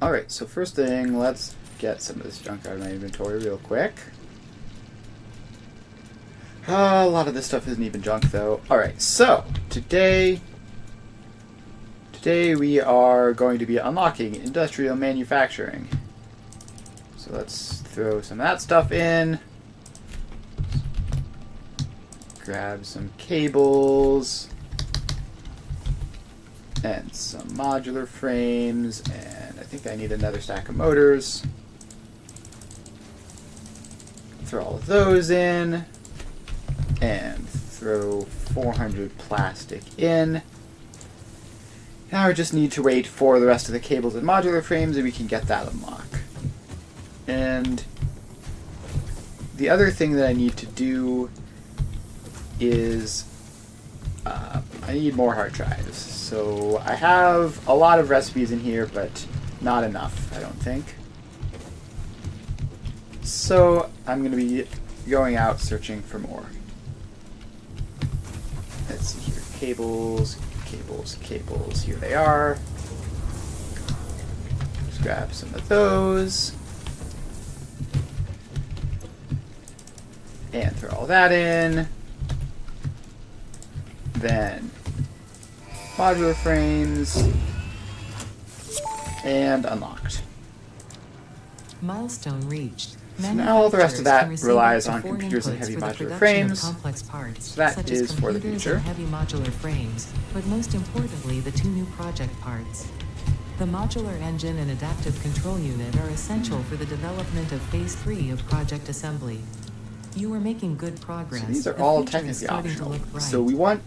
Alright, so first thing, let's get some of this junk out of my inventory real quick. A lot of this stuff isn't even junk though. Alright, so today we are going to be unlocking industrial manufacturing. So let's throw some of that stuff in. Grab some cables. And some modular frames. And I think I need another stack of motors. Throw all of those in. And throw 400 plastic in. Now I just need to wait for the rest of the cables and modular frames and we can get that unlocked. And the other thing that I need to do is I need more hard drives. So I have a lot of recipes in here, but not enough, I don't think. So I'm going to be going out searching for more. Let's see here. Cables, cables, cables. Here they are. Let's grab some of those. And throw all that in. Then modular frames. And unlocked. Milestone reached. So now all the rest of that relies on computers and heavy modular frames. So that is for the future. Heavy modular frames, but most importantly, the 2 new project parts. The modular engine and adaptive control unit are essential for the development of Phase 3 of Project Assembly. You are making good progress. So these are all technically optional. So we want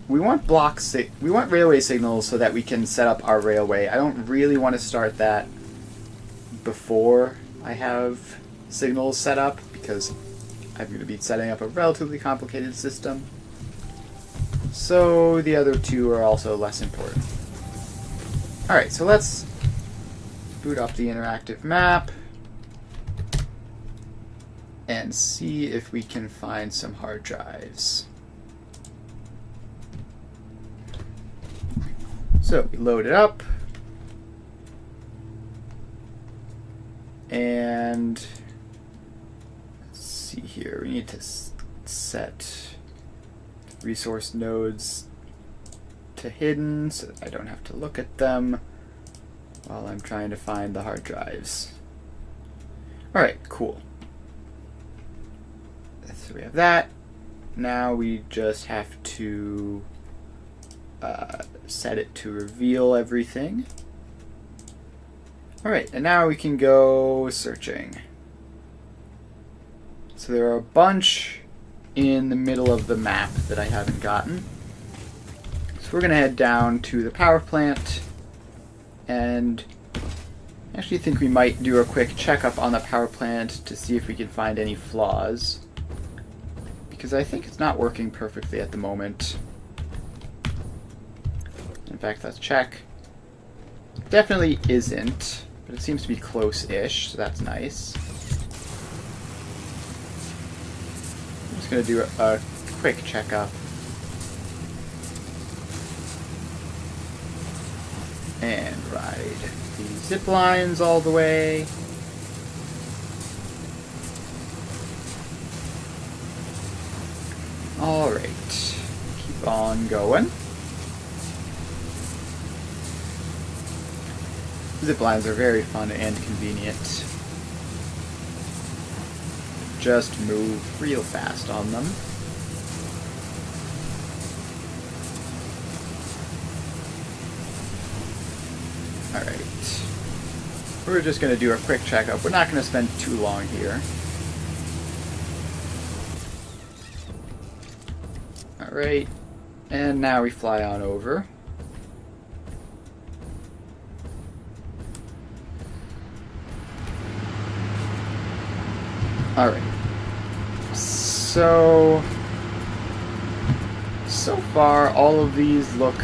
railway signals so that we can set up our railway. I don't really want to start that before I have signals set up because I'm going to be setting up a relatively complicated system. So the other 2 are also less important. Alright, so let's boot up the interactive map and see if we can find some hard drives. So we load it up. And let's see here, we need to set resource nodes to hidden so that I don't have to look at them while I'm trying to find the hard drives. Alright, cool. So we have that. Now we just have to set it to reveal everything. Alright, and now we can go searching. So there are a bunch in the middle of the map that I haven't gotten. So we're going to head down to the power plant and I actually think we might do a quick checkup on the power plant to see if we can find any flaws. Because I think it's not working perfectly at the moment. In fact, let's check. Definitely isn't. But it seems to be close-ish, so that's nice. I'm just going to do a quick checkup. And ride the zip lines all the way. Alright. Keep on going. Zip lines are very fun and convenient. Just move real fast on them. Alright. We're just going to do a quick checkup. We're not going to spend too long here. Alright. And now we fly on over. Alright, so far all of these look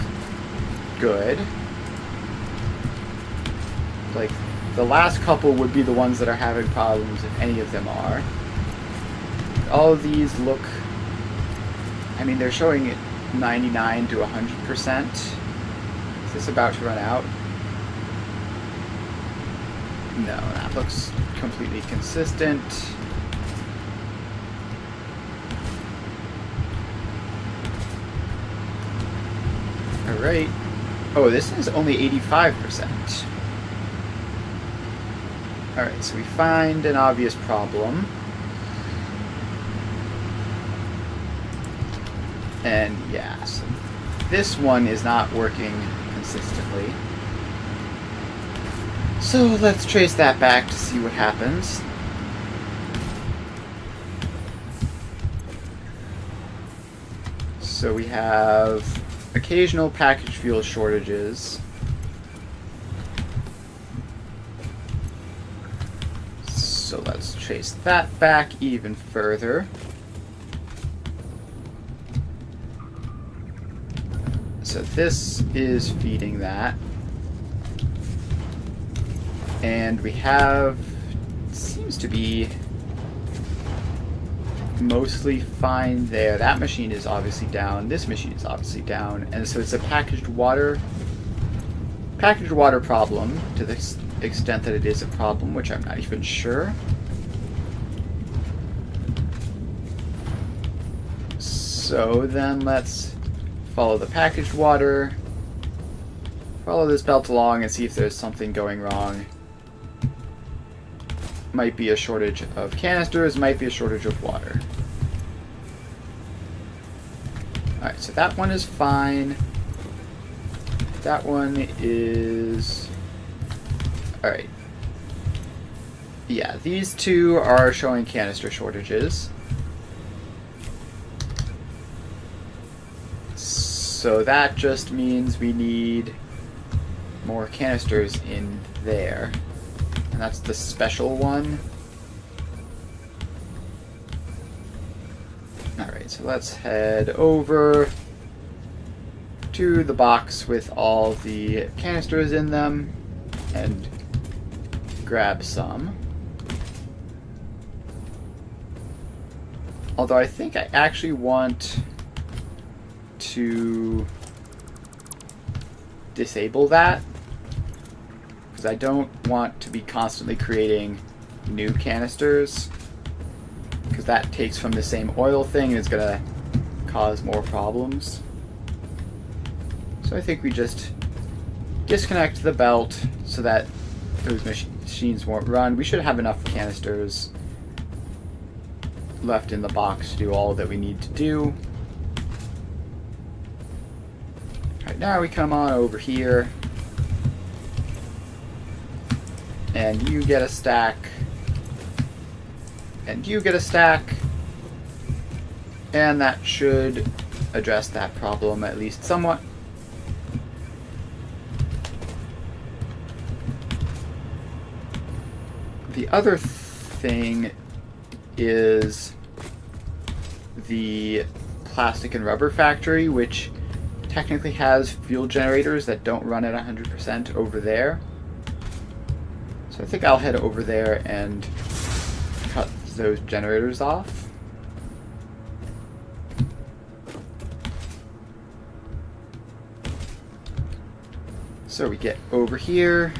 good. Like, the last couple would be the ones that are having problems, if any of them are. All of these look, I mean, they're showing it 99 to 100%. Is this about to run out? No, that looks completely consistent. Alright. Oh, this is only 85%. Alright, so we find an obvious problem. And yeah, so this one is not working consistently. So let's trace that back to see what happens. So we have occasional package fuel shortages. So let's trace that back even further. So this is feeding that. And we have, seems to be mostly fine there. That machine is obviously down. This machine is obviously down. And so it's a packaged water problem to the extent that it is a problem, which I'm not even sure. So then let's follow the packaged water, follow this belt along and see if there's something going wrong. Might be a shortage of canisters, might be a shortage of water. Alright, so that one is fine. That one is... Alright. Yeah, these two are showing canister shortages. So that just means we need more canisters in there. And that's the special one. Alright, so let's head over to the box with all the canisters in them and grab some. Although I think I actually want to disable that, because I don't want to be constantly creating new canisters, because that takes from the same oil thing and is going to cause more problems. So I think we just disconnect the belt so that those machines won't run. We should have enough canisters left in the box to do all that we need to do. Alright, now we come on over here. And you get a stack. And you get a stack. And that should address that problem at least somewhat. The other thing is the plastic and rubber factory, which technically has fuel generators that don't run at 100% over there. So I think I'll head over there and cut those generators off. So we get over here.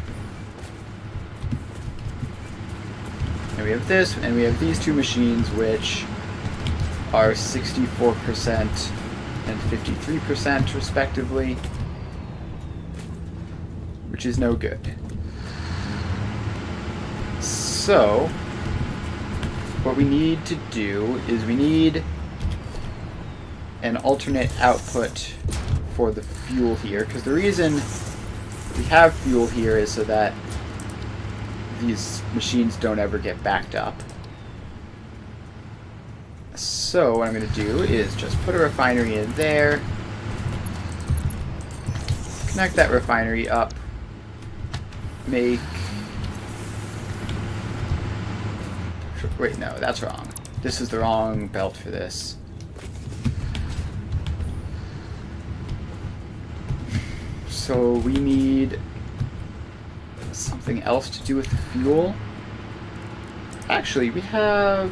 And we have this, and we have these two machines, which are 64% and 53% respectively, which is no good. So, what we need to do is we need an alternate output for the fuel here, because the reason we have fuel here is so that these machines don't ever get backed up. So what I'm going to do is just put a refinery in there, connect that refinery up, make... Wait, no, that's wrong. This is the wrong belt for this. So we need something else to do with the fuel. Actually, we have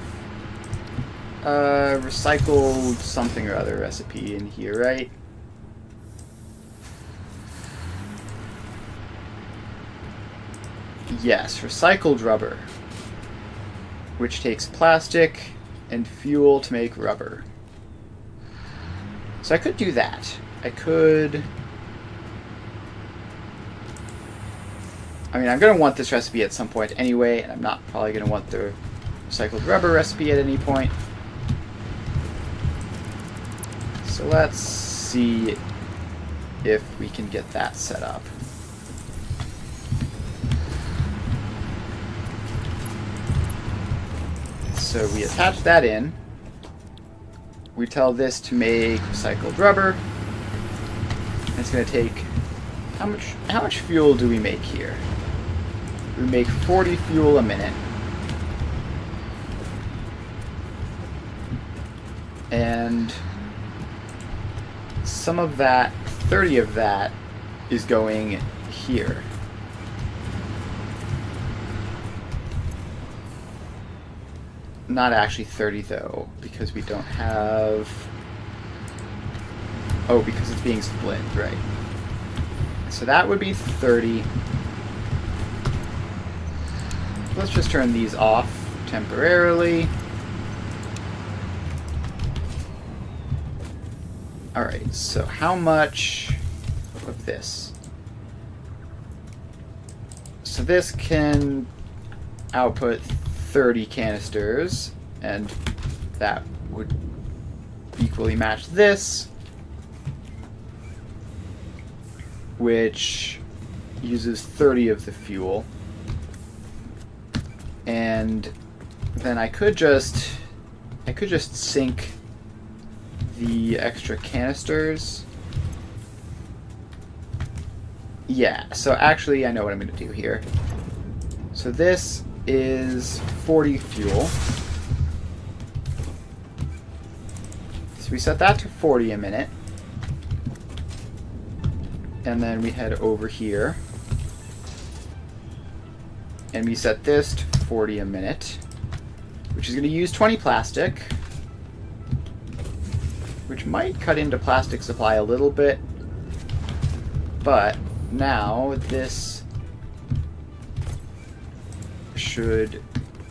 a recycled something or other recipe in here, right? Yes, recycled rubber, which takes plastic and fuel to make rubber. So I could do that. I could... I mean, I'm going to want this recipe at some point anyway, and I'm not probably going to want the recycled rubber recipe at any point. So let's see if we can get that set up. So we attach that in. We tell this to make recycled rubber. And it's going to take... How much fuel do we make here? We make 40 fuel a minute. And some of that, 30 of that, is going here. Not actually 30 though, because we don't have... Oh, because it's being split, right. So that would be 30. Let's just turn these off temporarily. Alright, so how much of this? So this can output 30 canisters, and that would equally match this, which uses 30 of the fuel. And then I could just sink the extra canisters. Yeah, so actually I know what I'm going to do here. So this is 40 fuel. So we set that to 40 a minute. And then we head over here. And we set this to 40 a minute, which is going to use 20 plastic, which might cut into plastic supply a little bit, but now this should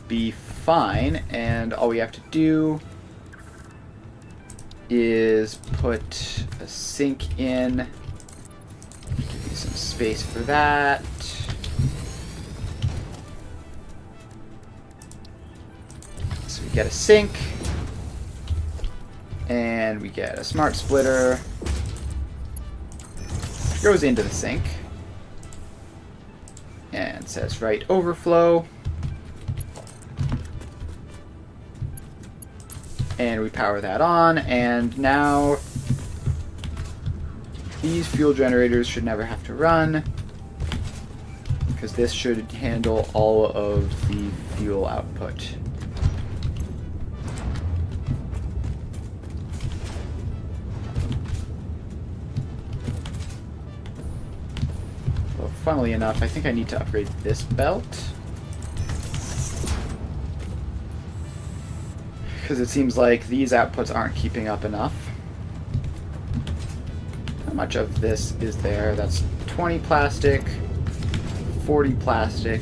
be fine, and all we have to do is put a sink in. Give you some space for that. So we get a sink, and we get a smart splitter, which goes into the sink, and says right overflow. And we power that on, and now these fuel generators should never have to run, because this should handle all of the fuel output. Well, funnily enough, I think I need to upgrade this belt, because it seems like these outputs aren't keeping up enough. How much of this is there? That's 20 plastic, 40 plastic,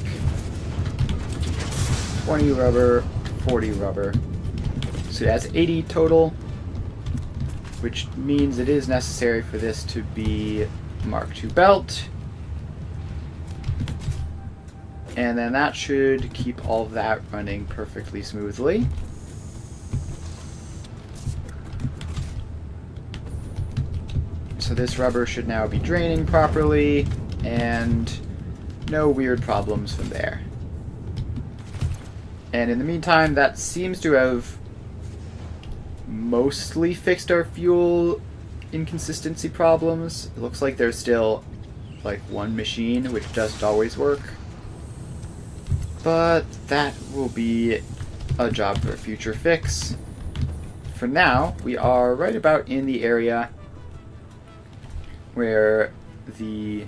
20 rubber, 40 rubber. So that's 80 total, which means it is necessary for this to be Mark II belt. And then that should keep all of that running perfectly smoothly. So this rubber should now be draining properly, and no weird problems from there. And in the meantime, that seems to have mostly fixed our fuel inconsistency problems. It looks like there's still like one machine which doesn't always work. But that will be a job for a future fix. For now, we are right about in the area where the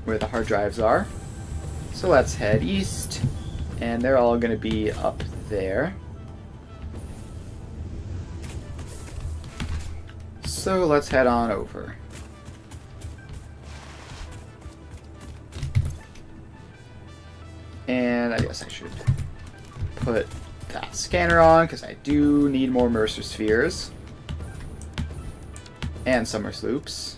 hard drives are. So let's head east, and they're all going to be up there. So let's head on over. And I guess I should put that scanner on, because I do need more Mercer Spheres. And Summer Sloops.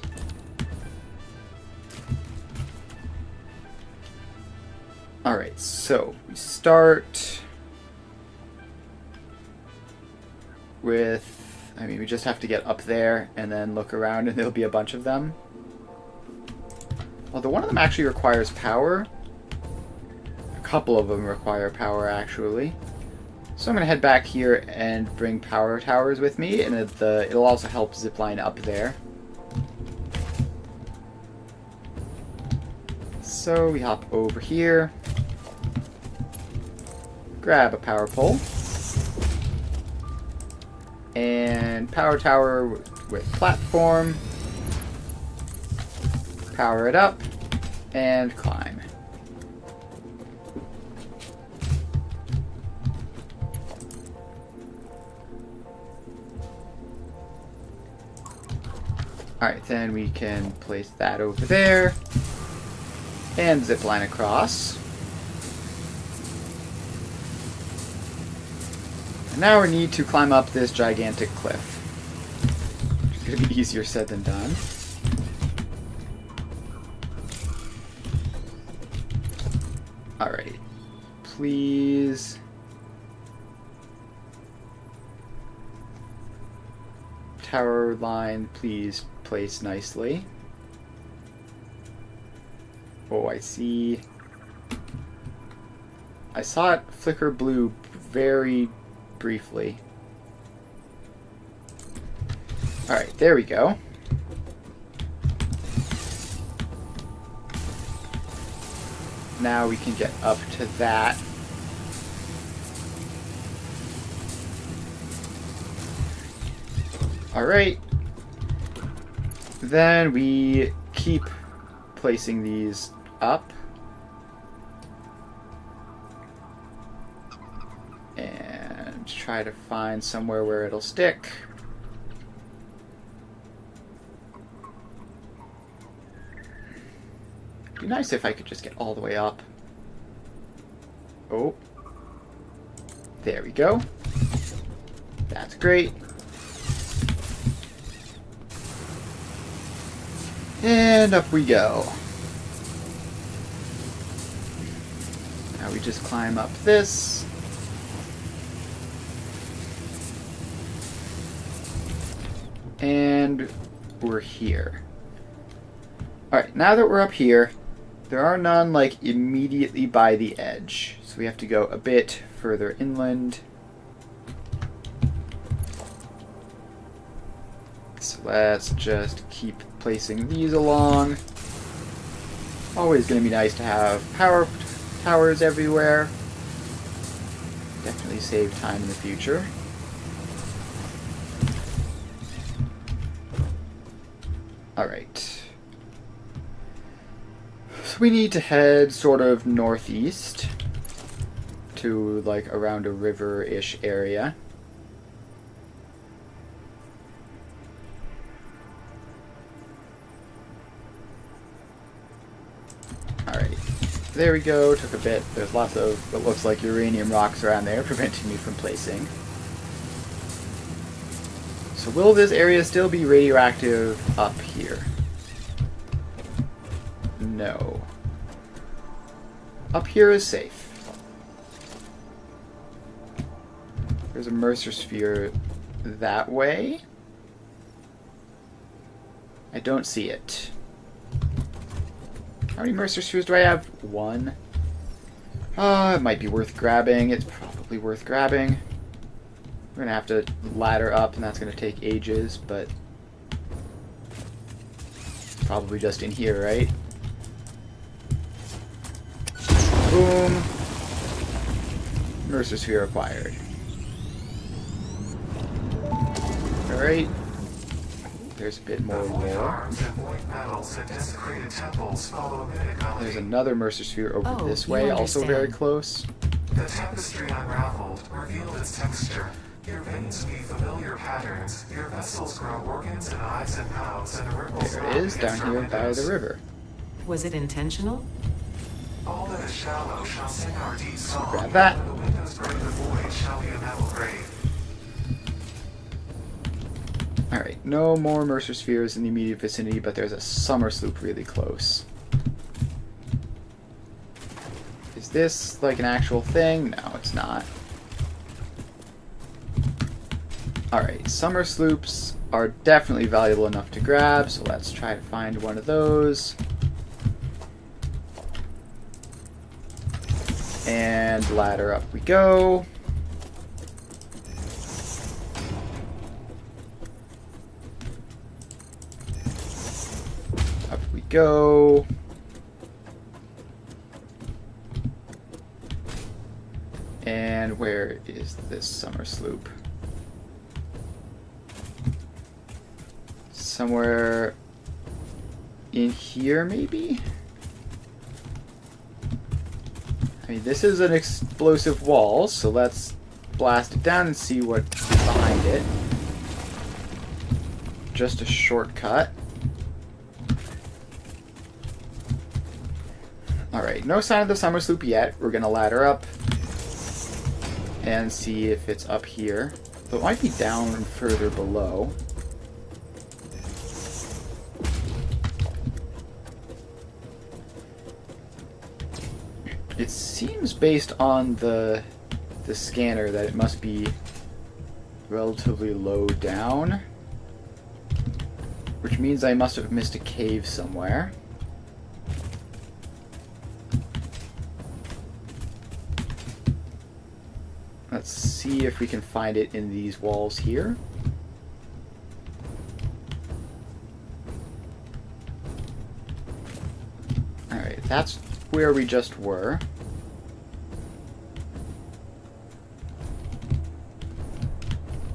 Alright, so we start with, I mean, we just have to get up there and then look around and there'll be a bunch of them. Although one of them actually requires power. A couple of them require power, actually. So I'm going to head back here and bring power towers with me, and it'll also help zipline up there. So we hop over here, grab a power pole, and power tower with platform, power it up, and climb. Alright, then we can place that over there, and zip line across. And now we need to climb up this gigantic cliff. It's going to be easier said than done. Alright. Please. Tower line, please place nicely. Oh, I see. I saw it flicker blue very briefly. Alright, there we go. Now we can get up to that. Alright. Then we keep placing these up. And try to find somewhere where it'll stick. It'd be nice if I could just get all the way up. Oh. There we go. That's great. And up we go. Now we just climb up this. And we're here. Alright, now that we're up here, there are none, like, immediately by the edge. So we have to go a bit further inland. So let's just keep placing these along. Always going to be nice to have power towers everywhere. Definitely save time in the future. Alright. So we need to head sort of northeast to, like, around a river-ish area. Alright. There we go. Took a bit. There's lots of what looks like uranium rocks around there, preventing me from placing. So will this area still be radioactive up here? No. Up here is safe. There's a Mercer sphere that way. I don't see it. How many Mercer spheres do I have? One. It might be worth grabbing. It's probably worth grabbing. We're gonna have to ladder up, and that's gonna take ages, but it's probably just in here, right? Boom. Mercer sphere acquired. Alright. There's a bit more war. There's another Mercer sphere over this way, also very close. The tapestry unraveled, revealed its texture. Your veins weave familiar patterns. Your vessels grow organs and eyes and mouths, and the ripples. There it is, down here by the river. Was it intentional? All that is shallow shall sing our deep song. Grab that. And the windows great the void shall be a metal grave. Alright, no more Mercer spheres in the immediate vicinity, but there's a summer sloop really close. Is this like an actual thing? No, it's not. Alright, summer sloops are definitely valuable enough to grab, so let's try to find one of those. And ladder up we go. Up we go. And where is this summer sloop? Somewhere in here, maybe? I mean, this is an explosive wall, so let's blast it down and see what's behind it. Just a shortcut. Alright, no sign of the summer sloop yet. We're gonna ladder up and see if it's up here. Though it might be down further below. It seems based on the scanner that it must be relatively low down, which means I must have missed a cave somewhere. Let's see if we can find it in these walls here. Alright, that's where we just were.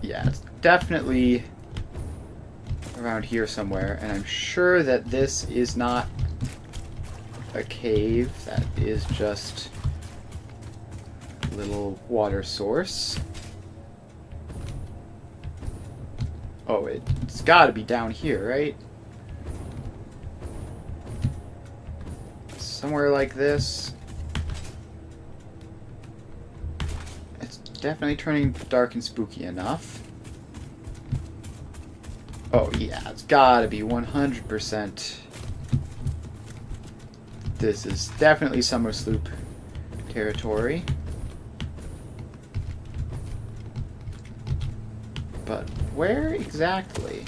Yeah, it's definitely around here somewhere, and I'm sure that this is not a cave, that is just a little water source. Oh, it's gotta be down here, right? Somewhere like this. It's definitely turning dark and spooky enough. Oh yeah, it's gotta be 100%. This is definitely summer sloop territory. But where exactly?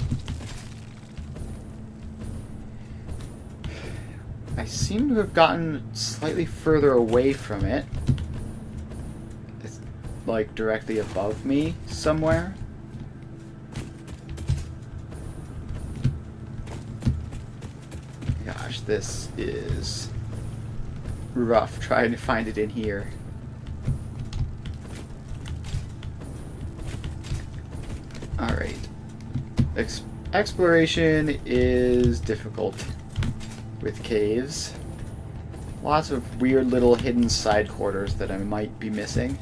I seem to have gotten slightly further away from it. It's like directly above me somewhere. Gosh, this is rough trying to find it in here. Alright. Exploration is difficult with caves. Lots of weird little hidden side quarters that I might be missing.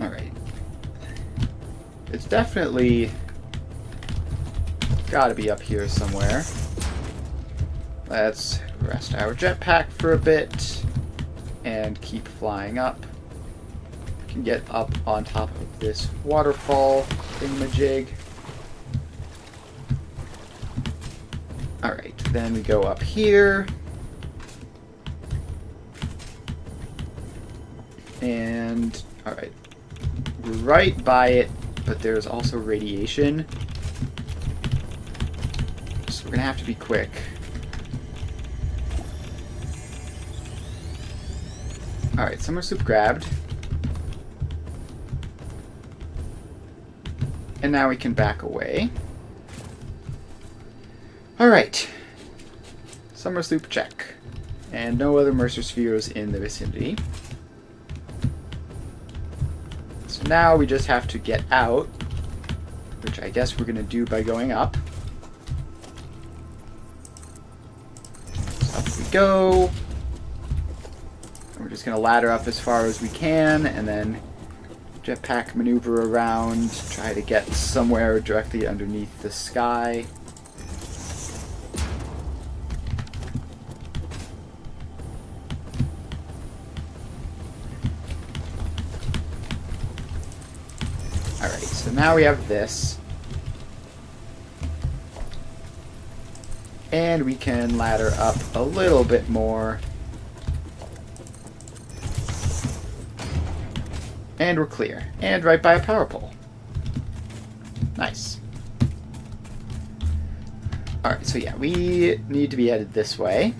Alright. It's definitely gotta be up here somewhere. Let's rest our jetpack for a bit and keep flying up. We can get up on top of this waterfall thingamajig. Alright, then we go up here. And, alright, we're right by it, but there's also radiation. So we're gonna have to be quick. Alright, summer sloop grabbed. And now we can back away. Alright. Summer sloop check. And no other Mercer spheres in the vicinity. So now we just have to get out, which I guess we're going to do by going up. So up we go. We're just going to ladder up as far as we can, and then jetpack maneuver around, try to get somewhere directly underneath the sky. Alright, so now we have this. And we can ladder up a little bit more. And we're clear. And right by a power pole. Nice. Alright, so yeah, we need to be headed this way.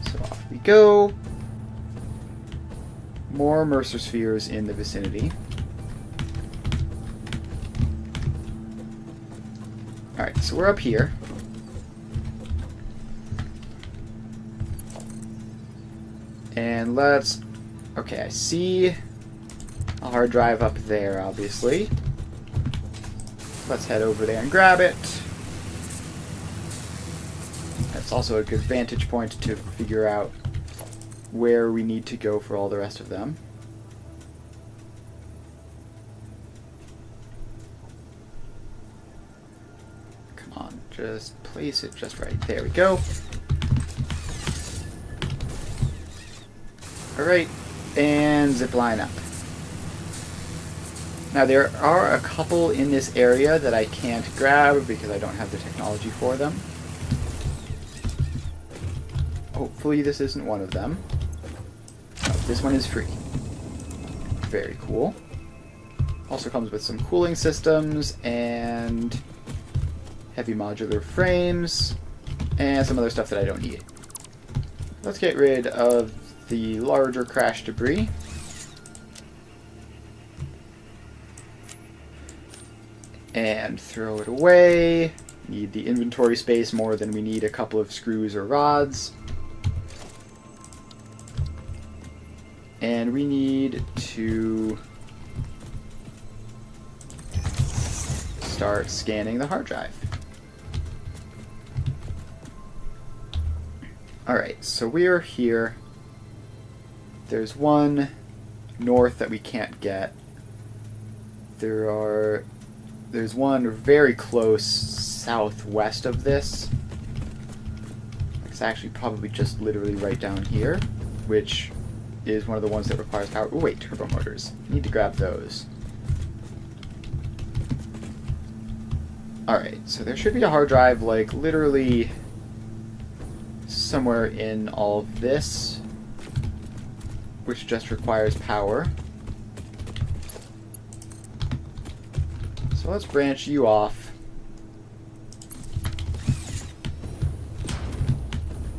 So off we go. More Mercer spheres in the vicinity. Alright, so we're up here. And let's... Okay, I see a hard drive up there, obviously. Let's head over there and grab it. That's also a good vantage point to figure out where we need to go for all the rest of them. Come on, just place it just right. There we go. Alright, and zip line up. Now there are a couple in this area that I can't grab because I don't have the technology for them. Hopefully this isn't one of them. No, this one is free. Very cool. Also comes with some cooling systems and heavy modular frames and some other stuff that I don't need. Let's get rid of the larger crash debris. And throw it away. Need the inventory space more than we need a couple of screws or rods. And we need to start scanning the hard drive. Alright, so we are here. There's one north that we can't get. There's one very close southwest of this. It's actually probably just literally right down here, which is one of the ones that requires power. Oh wait, turbo motors. Need to grab those. Alright, so there should be a hard drive like literally somewhere in all of this, which just requires power. So let's branch you off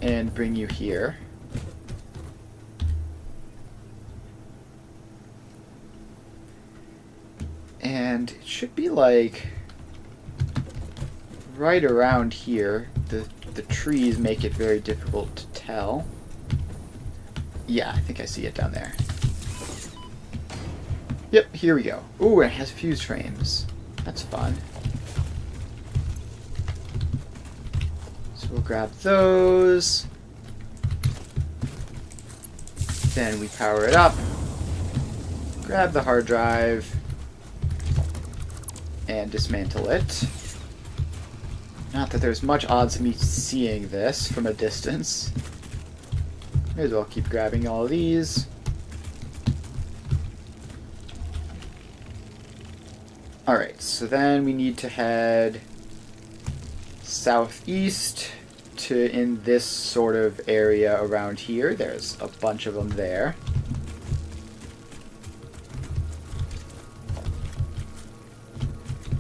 and bring you here. And it should be like right around here. The trees make it very difficult to tell. Yeah, I think I see it down there. Yep, here we go. Ooh, it has fuse frames. That's fun. So we'll grab those. Then we power it up. Grab the hard drive. And dismantle it. Not that there's much odds of me seeing this from a distance. May as well keep grabbing all of these. Alright, so then we need to head southeast to in this sort of area around here. There's a bunch of them there.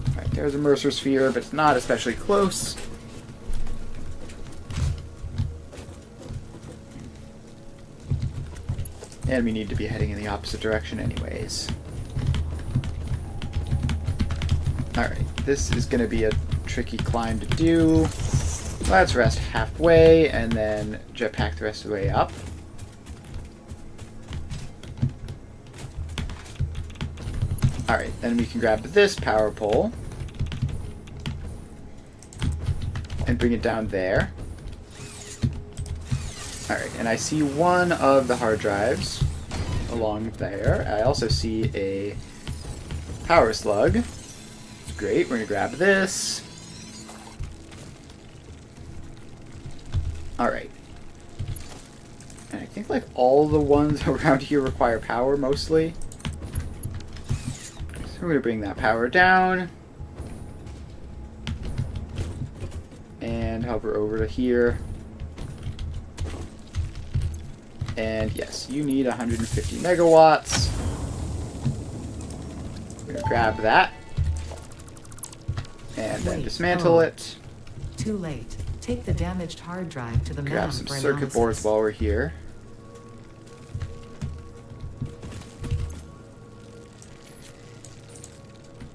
Alright, there's a Mercer sphere, but it's not especially close. And we need to be heading in the opposite direction anyways. Alright, this is going to be a tricky climb to do. Let's rest halfway and then jetpack the rest of the way up. Alright, then we can grab this power pole and bring it down there. Alright, and I see one of the hard drives along there. I also see a power slug. It's great. We're going to grab this. Alright. And I think like all the ones around here require power mostly. So we're going to bring that power down. And hover over to here. And yes, you need 150 megawatts. We're going to grab that. And then dismantle it. Too late. Take the damaged hard drive to the Grab MAM some for circuit analysis. boards while we're here.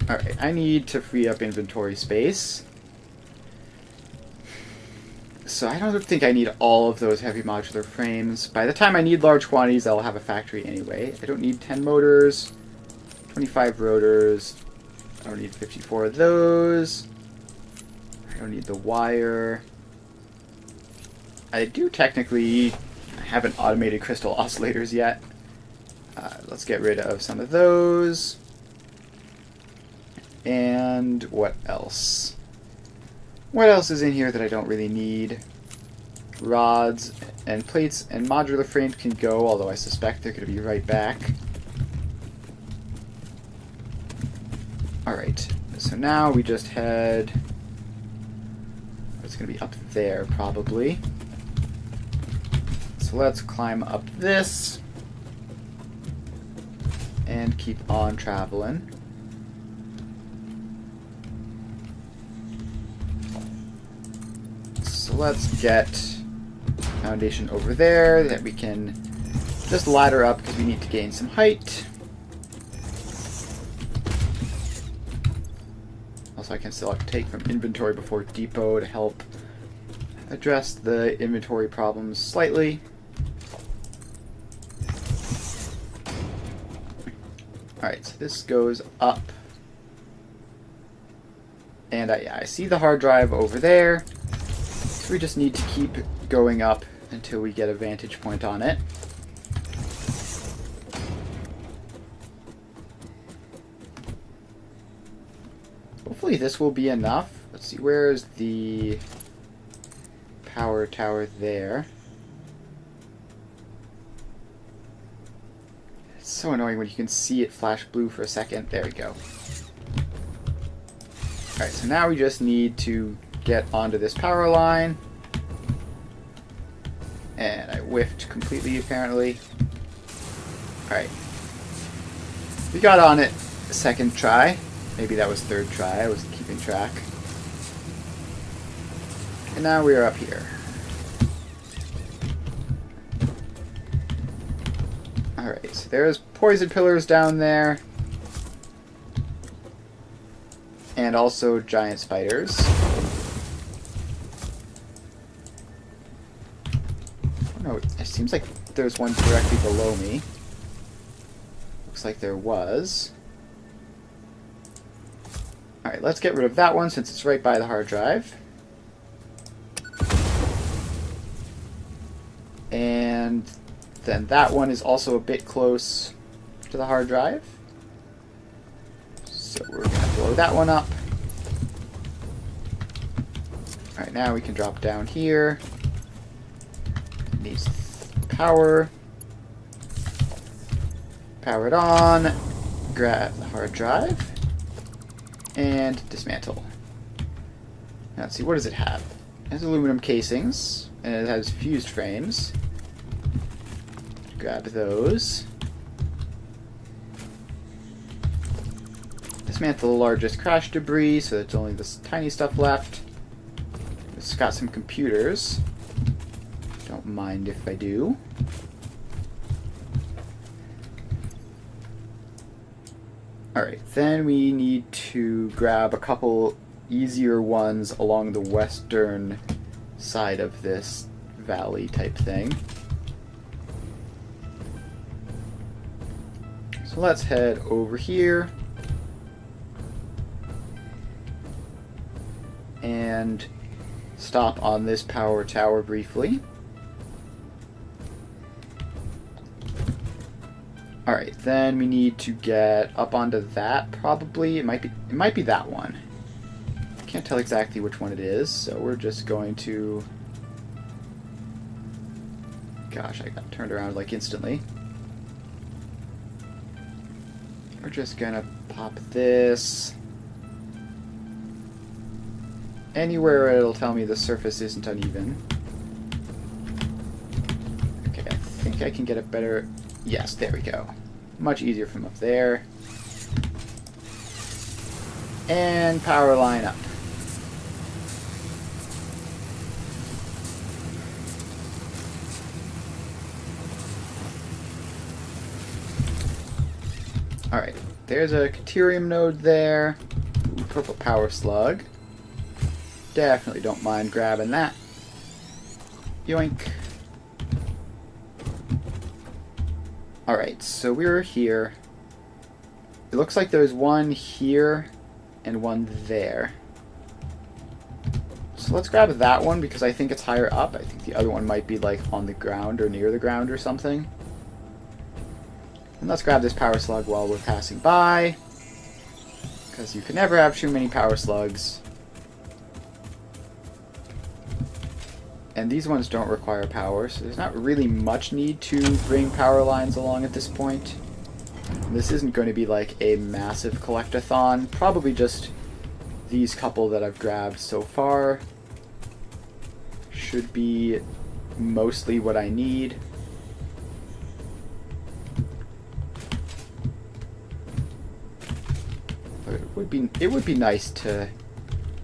Alright, I need to free up inventory space. So I don't think I need all of those heavy modular frames. By the time I need large quantities, I'll have a factory anyway. I don't need 10 motors, 25 rotors. I don't need 54 of those. I don't need the wire. I do technically haven't automated crystal oscillators yet. Let's get rid of some of those. And what else? What else is in here that I don't really need? Rods and plates and modular frames can go, although I suspect they're going to be right back. Alright, so now we just head... It's going to be up there, probably. So let's climb up this. And keep on traveling. So let's get foundation over there that we can just ladder up because we need to gain some height. Also, I can select take from inventory before depot to help address the inventory problems slightly. Alright, so this goes up. And yeah, I see the hard drive over there. So we just need to keep going up until we get a vantage point on it. Hopefully this will be enough. Let's see, where is the power tower there? It's so annoying when you can see it flash blue for a second. There we go. Alright, so now we just need to get onto this power line. And I whiffed completely, apparently. Alright. We got on it second try. Maybe that was third try. I wasn't keeping track. And now we are up here. Alright, so there's poison pillars down there. And also giant spiders. No, it seems like there's one directly below me. Looks like there was. Alright, let's get rid of that one since it's right by the hard drive. And then that one is also a bit close to the hard drive. So we're going to blow that one up. Alright, now we can drop down here. It needs power. Power it on. Grab the hard drive. And dismantle. Now let's see, what does it have? It has aluminum casings, and it has fused frames. Grab those. Dismantle the largest crash debris so there's only this tiny stuff left. It's got some computers. Don't mind if I do. Alright, then we need to grab a couple easier ones along the western side of this valley type thing. So let's head over here. And stop on this power tower briefly. Alright, then we need to get up onto that, probably. It might be that one. Can't tell exactly which one it is, so we're just going to... Gosh, I got turned around like instantly. We're just gonna pop this anywhere it'll tell me the surface isn't uneven. Okay, I think I can get a better... Yes, there we go. Much easier from up there. And power line up. Alright, there's a Caterium node there. Ooh, purple power slug. Definitely don't mind grabbing that. Yoink. Alright, so we're here. It looks like there's one here and one there. So let's grab that one because I think it's higher up. I think the other one might be like on the ground or near the ground or something. And let's grab this power slug while we're passing by. Because you can never have too many power slugs. And these ones don't require power, so there's not really much need to bring power lines along at this point. And this isn't going to be like a massive collectathon. Probably just these couple that I've grabbed so far should be mostly what I need. But it would be nice to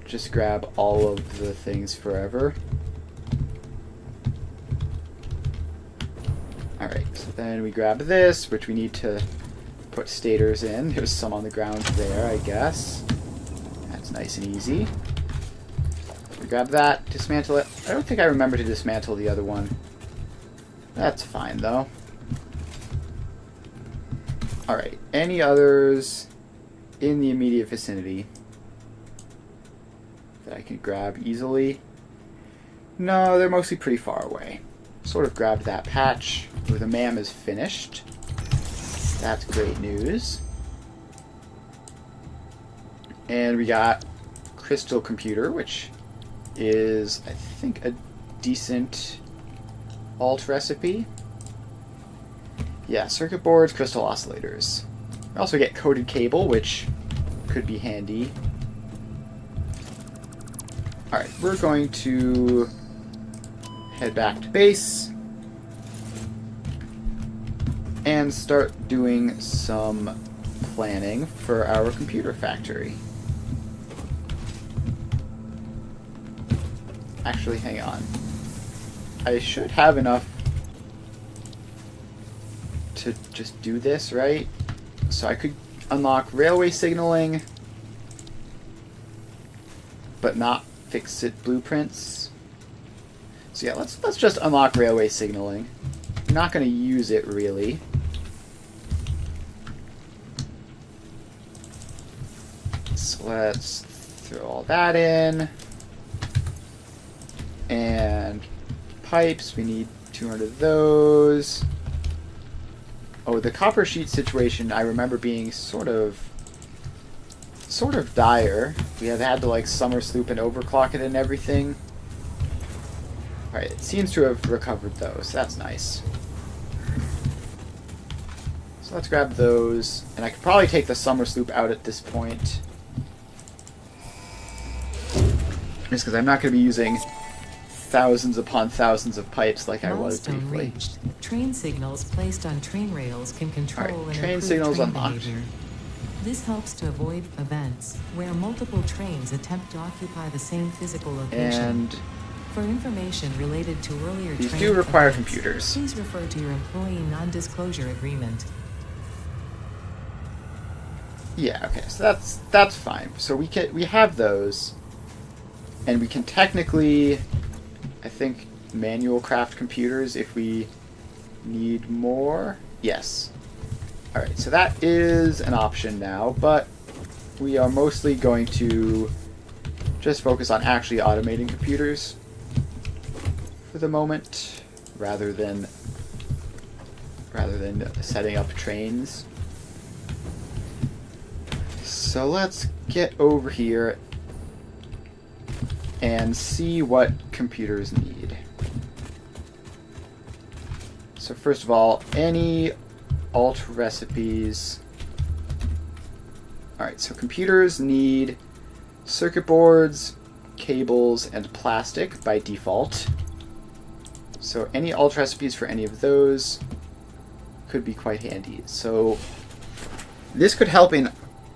just grab all of the things forever. Alright, so then we grab this, which we need to put stators in. There's some on the ground there, I guess. That's nice and easy. We grab that, dismantle it. I don't think I remember to dismantle the other one. That's fine, though. Alright, any others in the immediate vicinity that I can grab easily? No, they're mostly pretty far away. Sort of grabbed that patch. Ooh, the MAM is finished. That's great news. And we got Crystal Computer, which is, I think, a decent alt recipe. Yeah, circuit boards, crystal oscillators. We also get coated cable, which could be handy. Alright, we're going to head back to base and start doing some planning for our computer factory. Actually, hang on. I should have enough to just do this, right? So I could unlock railway signaling, but not fix it blueprints. So yeah, let's just unlock railway signaling. I'm not going to use it really. So let's throw all that in. And pipes, we need 200 of those. Oh, the copper sheet situation I remember being sort of dire. We had to like summer sloop and overclock it and everything. Alright, it seems to have recovered those. That's nice. So let's grab those. And I could probably take the summer sloop out at this point. Just because I'm not going to be using thousands upon thousands of pipes like I was Milestone briefly. reached. Train signals placed on train rails can control Alright, and train improve signals train unlocked. behavior. This helps to avoid events where multiple trains attempt to occupy the same physical location. And For information related to earlier these train do require events, computers. please refer to your employee non-disclosure agreement. Yeah, okay, so that's fine. So we have those, and we can technically, I think, manual craft computers if we need more. Yes. All right, so that is an option now, but we are mostly going to just focus on actually automating computers for the moment, rather than rather than setting up trains. So let's get over here and see what computers need. So first of all, any alt recipes. Alright, so computers need circuit boards, cables, and plastic by default. So any alt recipes for any of those could be quite handy. So this could help in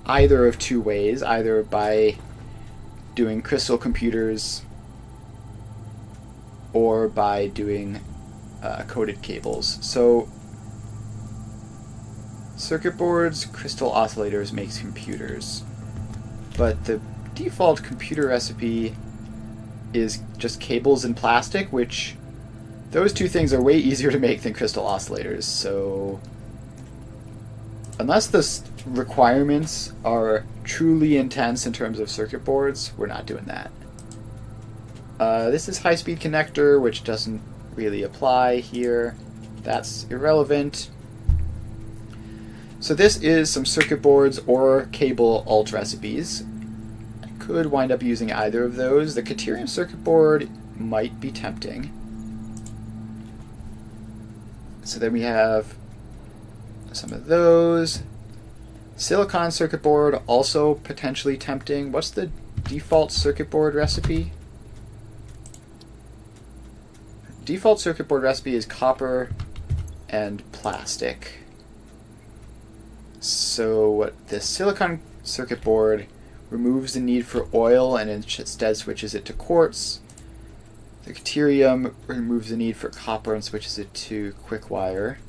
either of two ways, either by doing crystal computers or by doing coded cables. So circuit boards, crystal oscillators makes computers, but the default computer recipe is just cables and plastic, which those two things are way easier to make than crystal oscillators. So unless the requirements are truly intense in terms of circuit boards, we're not doing that. This is high-speed connector, which doesn't really apply here. That's irrelevant. So this is some circuit boards or cable alt recipes. I could wind up using either of those. The Caterium circuit board might be tempting. So then we have some of those. Silicon circuit board, also potentially tempting. What's the default circuit board recipe? Default circuit board recipe is copper and plastic. So the silicon circuit board removes the need for oil and instead switches it to quartz. The Caterium removes the need for copper and switches it to quick wire.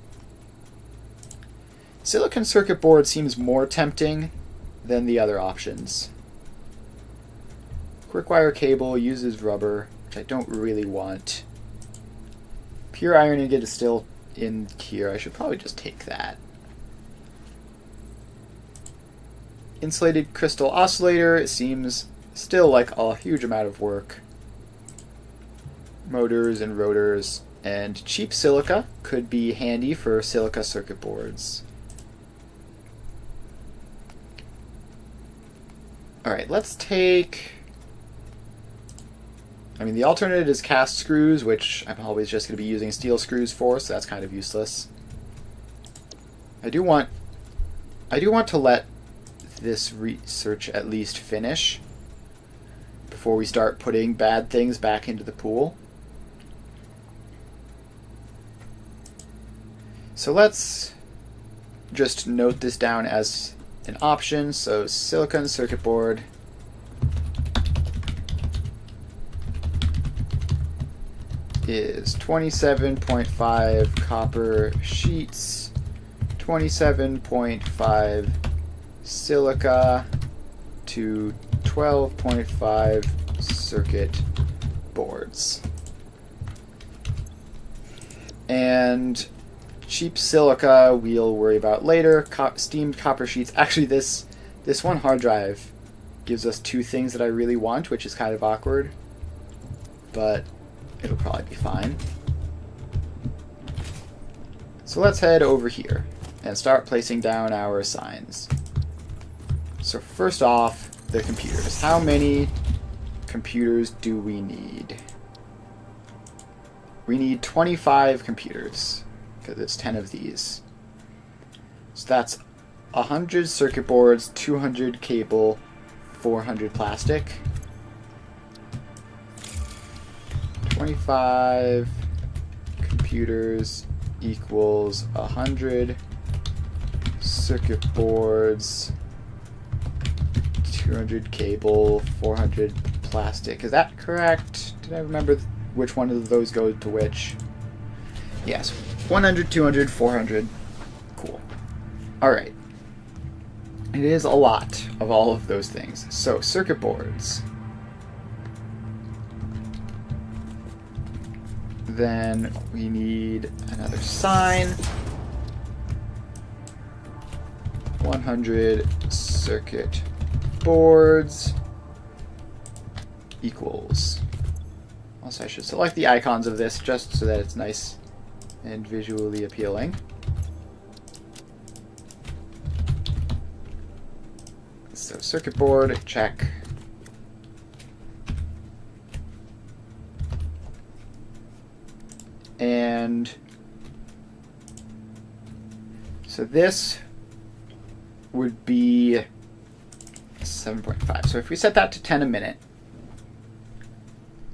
Silicon circuit board seems more tempting than the other options. Quick wire cable uses rubber, which I don't really want. Pure iron ingot is still in here. I should probably just take that. Insulated crystal oscillator, it seems still like a huge amount of work. Motors and rotors, and cheap silica could be handy for silica circuit boards. Alright, let's take... the alternate is cast screws, which I'm always just going to be using steel screws for, so that's kind of useless. I do want to let this research at least finish before we start putting bad things back into the pool. So let's just note this down as an option. So silicon circuit board is 27.5 copper sheets, 27.5 silica to 12.5 circuit boards. And cheap silica we'll worry about later. Steamed copper sheets. Actually, this one hard drive gives us two things that I really want, which is kind of awkward, but it'll probably be fine. So let's head over here and start placing down our signs. So first off, the computers. How many computers do we need? We need 25 computers, because it's 10 of these. So that's 100 circuit boards, 200 cable, 400 plastic. 25 computers equals 100 circuit boards, 200 cable, 400 plastic. Is that correct? Did I remember which one of those goes to which? Yes. 100, 200, 400. Cool. Alright. It is a lot of all of those things. So, circuit boards. Then we need another sign. 100 circuit boards equals. Also, I should select the icons of this just so that it's nice and visually appealing. So circuit board, check. And so this would be 7.5. So if we set that to 10 a minute,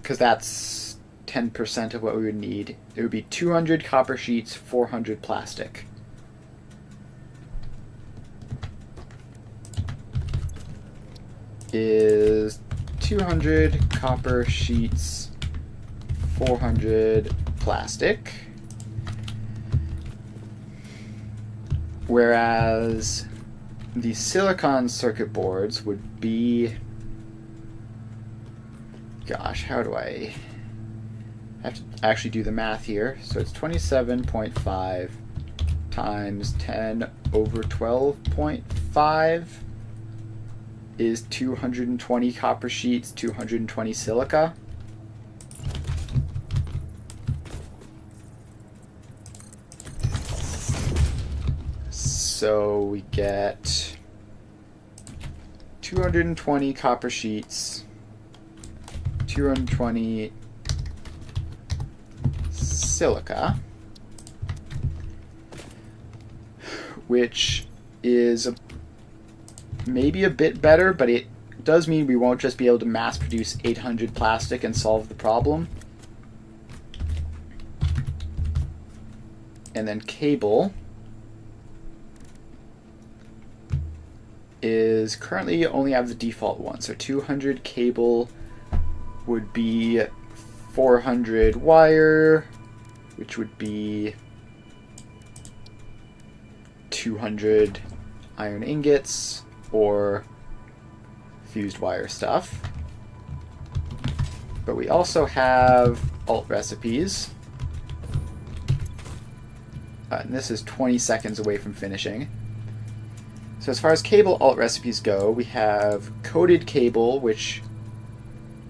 because that's 10% of what we would need, it would be 200 copper sheets, 400 plastic. Is 200 copper sheets, 400 plastic. Whereas the silicon circuit boards would be, gosh, how do I have to actually do the math here? So it's 27.5 times 10 over 12.5 is 220 copper sheets, 220 silica. So we get 220 copper sheets, 220 silica, which is maybe a bit better, but it does mean we won't just be able to mass produce 800 plastic and solve the problem. And then cable is currently only have the default one. So 200 cable would be 400 wire, which would be 200 iron ingots or fused wire stuff. But we also have alt recipes. And this is 20 seconds away from finishing. So as far as cable alt recipes go, we have coated cable, which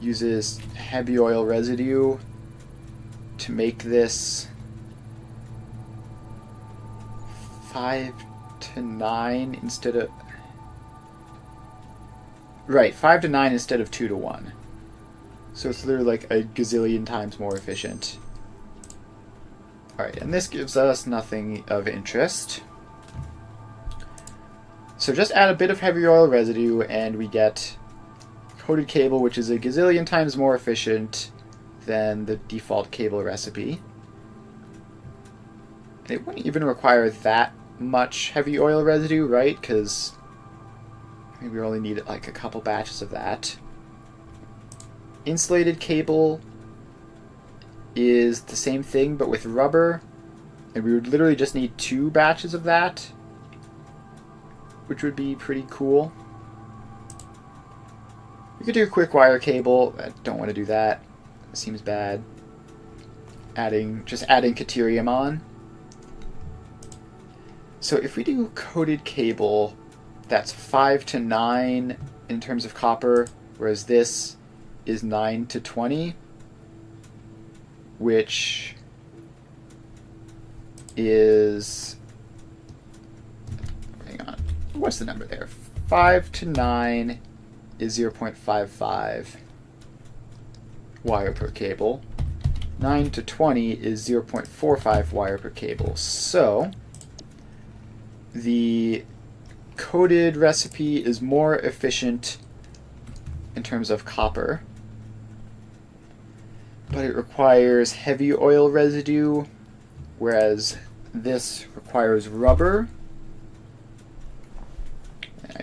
uses heavy oil residue to make this 5 to 9 instead of... Right, 5 to 9 instead of 2 to 1. So it's literally like a gazillion times more efficient. Alright, and this gives us nothing of interest. So just add a bit of heavy oil residue and we get coated cable, which is a gazillion times more efficient than the default cable recipe. And it wouldn't even require that much heavy oil residue, right? Because maybe we only need like a couple batches of that. Insulated cable is the same thing but with rubber, and we would literally just need 2 batches of that, which would be pretty cool. We could do a quick wire cable. I don't want to do that. It seems bad. Just adding Caterium on. So if we do coated cable, that's 5 to 9 in terms of copper, whereas this is 9 to 20, which is... Hang on. What's the number there? 5 to 9 is 0.55 wire per cable. 9 to 20 is 0.45 wire per cable. So the coated recipe is more efficient in terms of copper, but it requires heavy oil residue, whereas this requires rubber.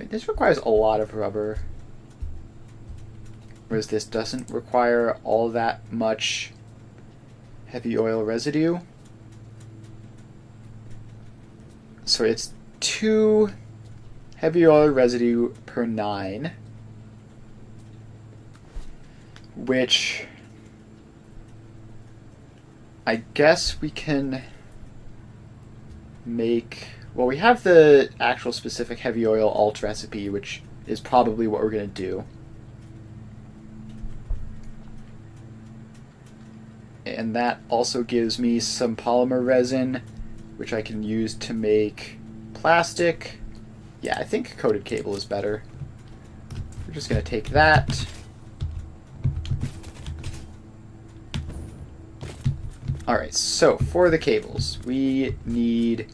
This requires a lot of rubber, whereas this doesn't require all that much heavy oil residue. So it's 2 heavy oil residue per 9, which I guess we can make... Well, we have the actual specific heavy oil alt recipe, which is probably what we're going to do. And that also gives me some polymer resin, which I can use to make plastic. Yeah, I think coated cable is better. we're just going to take that. Alright, so for the cables, we need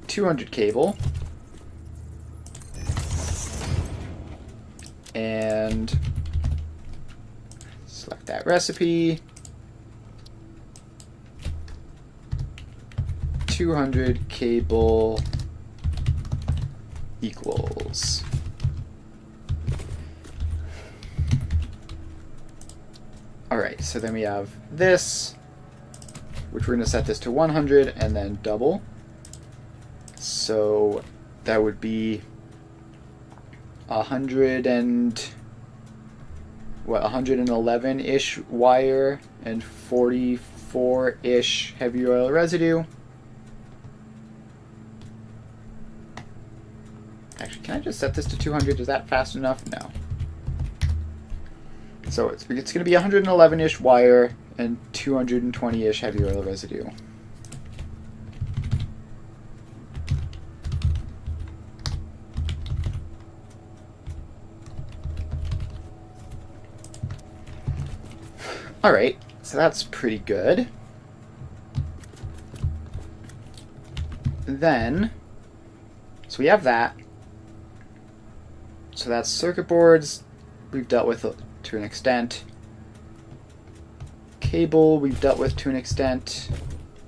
200 cable. And select that recipe. 200 cable equals. Alright, so then we have this, which we're going to set this to 100 and then double. So that would be 111-ish wire and 44-ish heavy oil residue. Actually, can I just set this to 200? Is that fast enough? No. So it's going to be 111-ish wire and 220-ish heavy oil residue. Alright, so that's pretty good. Then, so we have that. So that's circuit boards we've dealt with to an extent. Cable we've dealt with to an extent.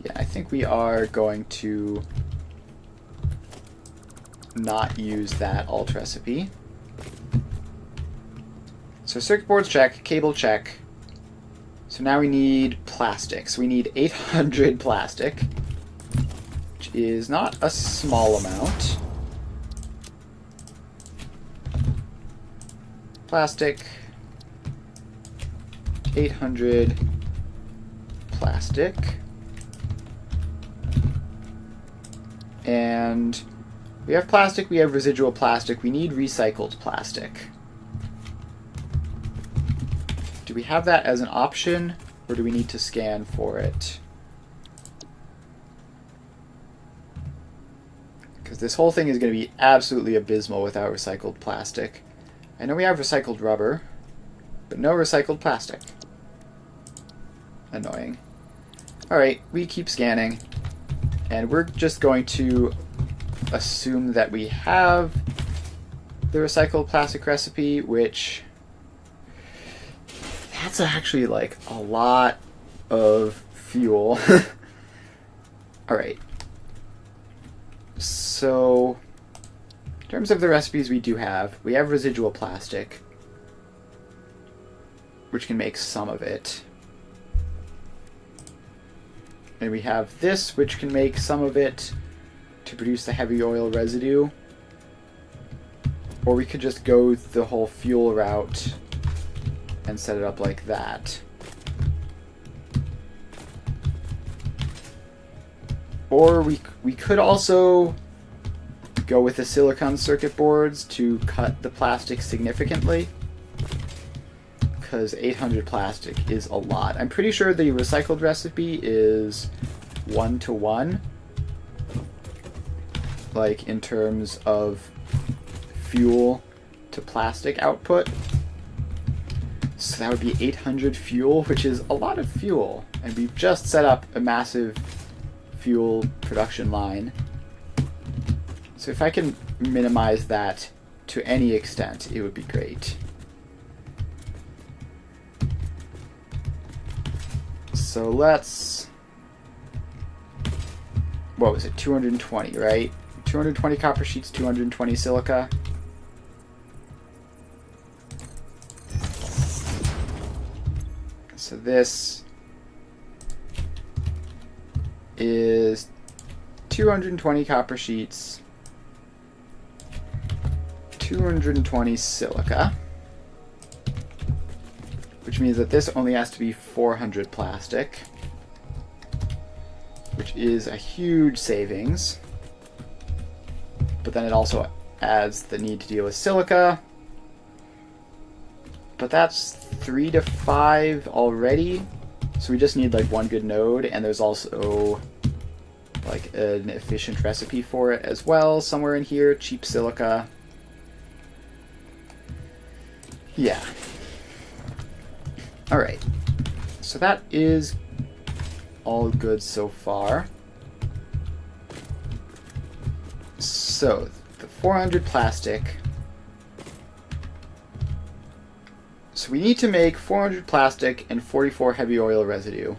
Yeah, I think we are going to not use that alt recipe. So circuit boards check, cable check. So now we need plastic. So we need 800 plastic, which is not a small amount. Plastic, 800 plastic, and we have plastic, we have residual plastic, we need recycled plastic. Do we have that as an option, or do we need to scan for it? Because this whole thing is going to be absolutely abysmal without recycled plastic. I know we have recycled rubber, but no recycled plastic. Annoying. Alright, we keep scanning, and we're just going to assume that we have the recycled plastic recipe, which that's actually like a lot of fuel. Alright. So, in terms of the recipes we have residual plastic, which can make some of it. And we have this, which can make some of it to produce the heavy oil residue. Or we could just go the whole fuel route and set it up like that. Or we could also go with the silicon circuit boards to cut the plastic significantly, because 800 plastic is a lot. I'm pretty sure the recycled recipe is 1-to-1, like in terms of fuel to plastic output. So that would be 800 fuel, which is a lot of fuel. And we've just set up a massive fuel production line. So if I can minimize that to any extent, it would be great. So let's... what was it? 220, right? 220 copper sheets, 220 silica. So this is 220 copper sheets, 220 silica, which means that this only has to be 400 plastic, which is a huge savings. But then it also adds the need to deal with silica. But that's 3 to 5 already, so we just need like one good node, and there's also like an efficient recipe for it as well somewhere in here. Cheap silica. Yeah. Alright. So that is all good so far. So, the 400 plastic. So we need to make 400 plastic and 44 heavy oil residue.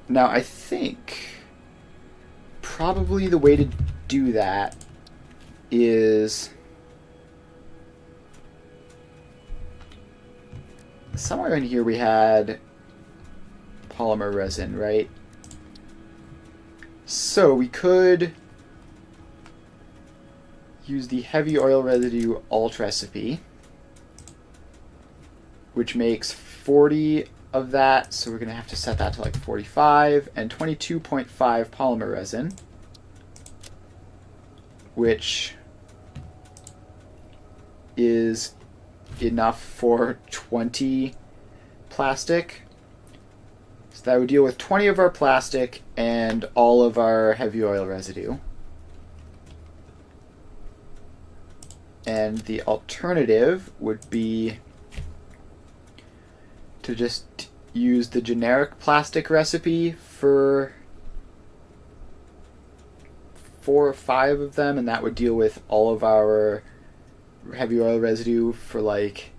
Now, I think probably the way to do that is somewhere in here we had polymer resin, right? So we could use the heavy oil residue alt recipe, which makes 40 of that, so we're going to have to set that to like 45, and 22.5 polymer resin, which is enough for 20 plastic. So that would deal with 20 of our plastic and all of our heavy oil residue. And the alternative would be to just use the generic plastic recipe for 4 or 5 of them, and that would deal with all of our heavy oil residue for like,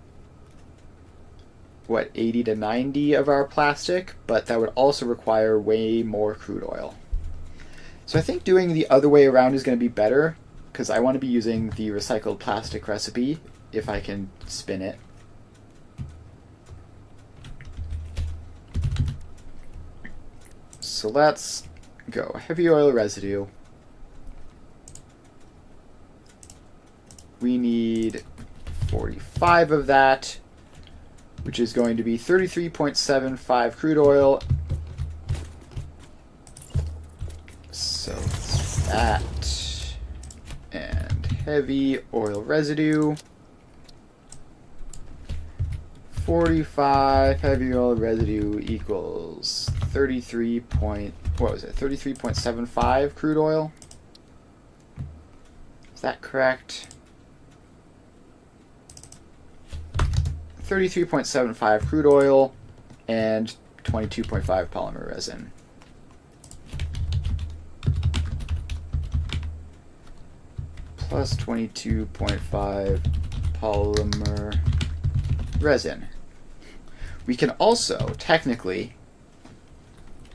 what, 80 to 90 of our plastic, but that would also require way more crude oil. So I think doing the other way around is going to be better, because I want to be using the recycled plastic recipe if I can spin it. So let's go. Heavy oil residue. We need 45 of that, which is going to be 33.75 crude oil. So that and heavy oil residue. 45 heavy oil residue equals 33.75 crude oil. Is that correct? 33.75 crude oil and 22.5 polymer resin. Plus 22.5 polymer resin. We can also technically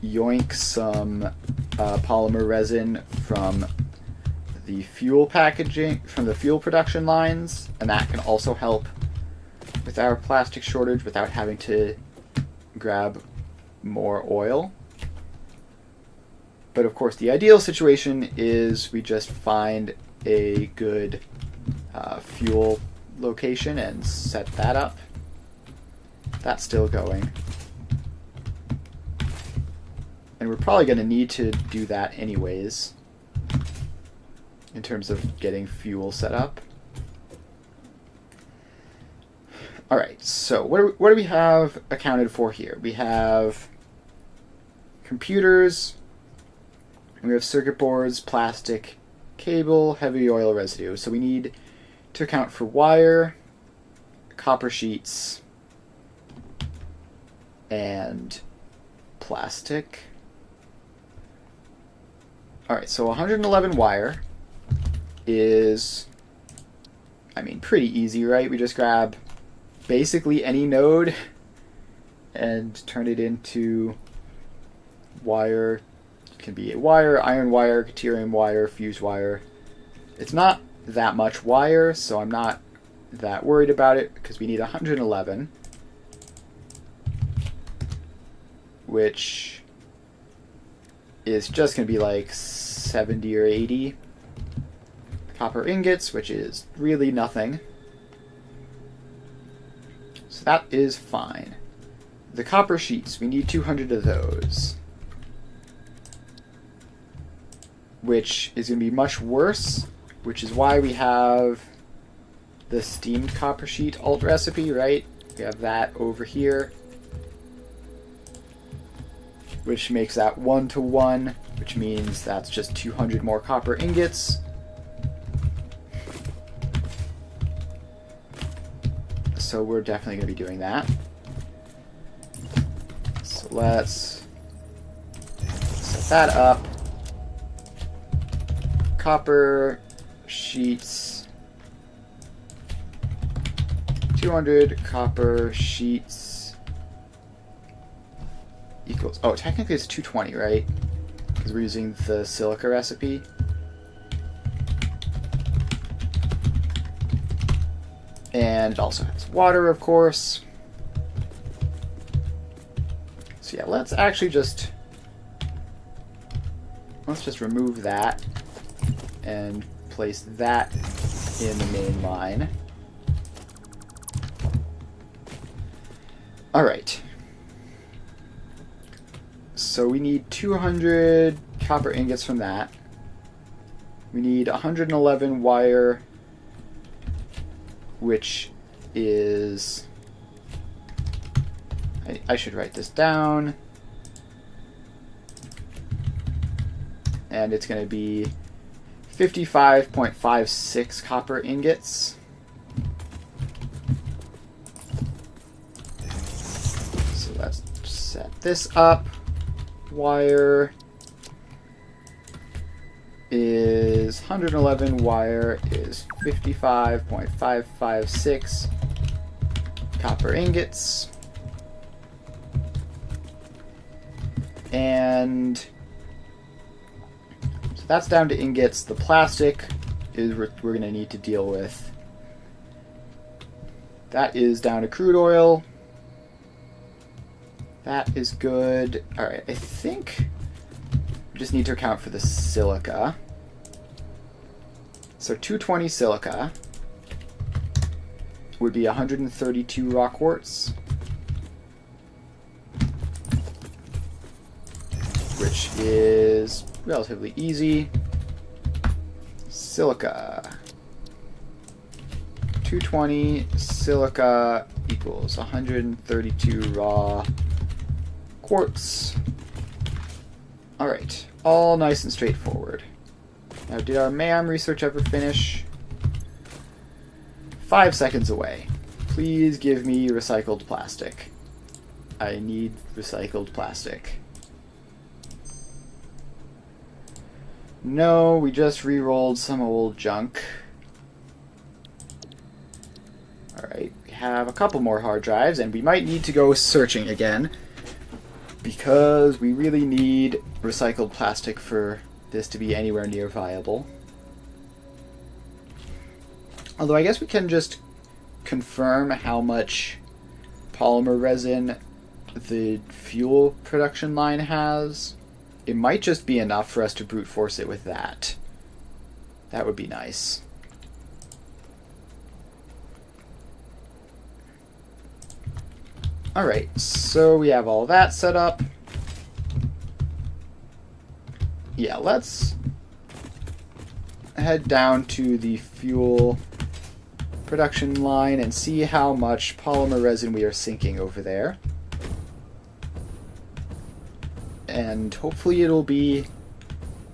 yoink some polymer resin from the fuel packaging, from the fuel production lines, and that can also help with our plastic shortage without having to grab more oil. But of course, the ideal situation is we just find a good fuel location and set that up. That's still going. And we're probably going to need to do that anyways in terms of getting fuel set up. Alright, so what do we have accounted for here? We have computers, we have circuit boards, plastic, cable, heavy oil residue. So we need to account for wire, copper sheets, and plastic. Alright, so 111 wire is, I mean, pretty easy, right? We just grab basically any node and turn it into wire. It can be a wire, iron wire, deuterium wire, fuse wire. It's not that much wire, so I'm not that worried about it because we need 111, which is just going to be like 70 or 80 copper ingots, which is really nothing. So that is fine. The copper sheets, we need 200 of those, which is going to be much worse, which is why we have the steamed copper sheet alt recipe, right? We have that over here, which makes that 1-to-1, which means that's just 200 more copper ingots. so we're definitely going to be doing that. So let's set that up. Copper sheets. 200 copper sheets equals... Oh, technically it's 220, right? Because we're using the silica recipe. And it also has water, of course. So yeah, let's just remove that and place that in the main line. Alright. So we need 200 copper ingots from that. We need 111 wire, which is... I should write this down. And it's going to be 55.56 copper ingots. So let's set this up. Wire is 111 wire is 55.556 copper ingots. And so that's down to ingots. The plastic is we're going to need to deal with. That is down to crude oil. That is good. Alright, I think we just need to account for the silica. So 220 silica would be 132 raw quartz, which is relatively easy. Silica. 220 silica equals 132 raw quartz. Alright, all nice and straightforward. Now, did our MAM research ever finish? 5 seconds away. Please give me recycled plastic. I need recycled plastic. No, we just re-rolled some old junk. Alright, we have a couple more hard drives, and we might need to go searching again, because we really need recycled plastic for this to be anywhere near viable. Although I guess we can just confirm how much polymer resin the fuel production line has. It might just be enough for us to brute force it with that. That would be nice. Alright, so we have all that set up. Yeah, let's head down to the fuel production line and see how much polymer resin we are sinking over there. And hopefully it'll be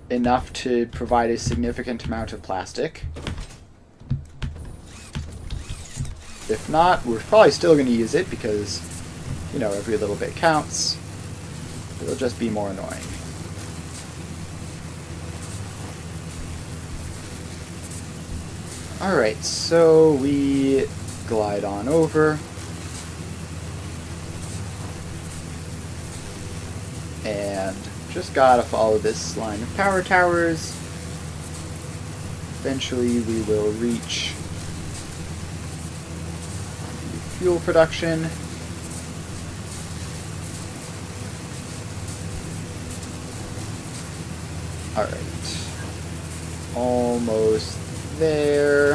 enough to provide a significant amount of plastic. If not, we're probably still going to use it because, you know, every little bit counts. It'll just be more annoying. Alright, so we glide on over. And just gotta follow this line of power towers. Eventually we will reach fuel production. Alright. Almost there.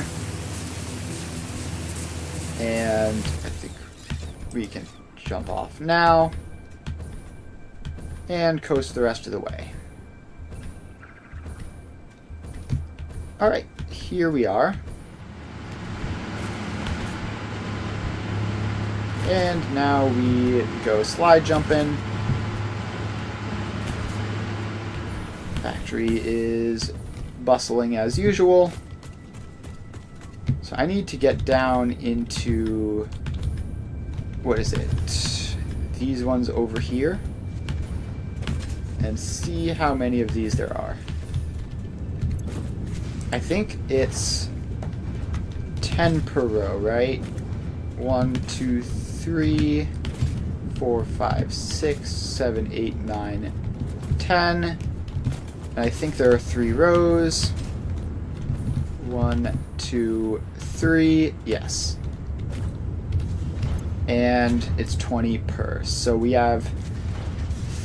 And I think we can jump off now and coast the rest of the way. Alright, here we are. And now we go slide jumping. Factory is bustling as usual. So I need to get down into what is it? These ones over here. And see how many of these there are. I think it's 10 per row, right? 1, 2, 3, 4, 5, 6, 7, 8, 9, 10. And I think there are 3 rows. 1, 2, 3. Yes. And it's 20 per. So we have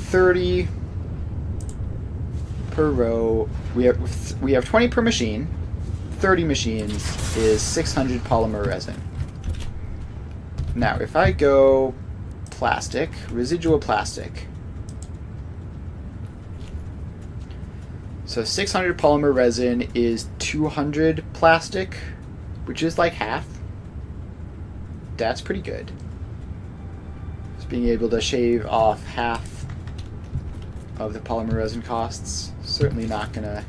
30 per row. We have 20 per machine. 30 machines is 600 polymer resin. Now, if I go plastic, residual plastic. So 600 polymer resin is 200 plastic, which is like half. That's pretty good. Just being able to shave off half of the polymer resin costs. Certainly not gonna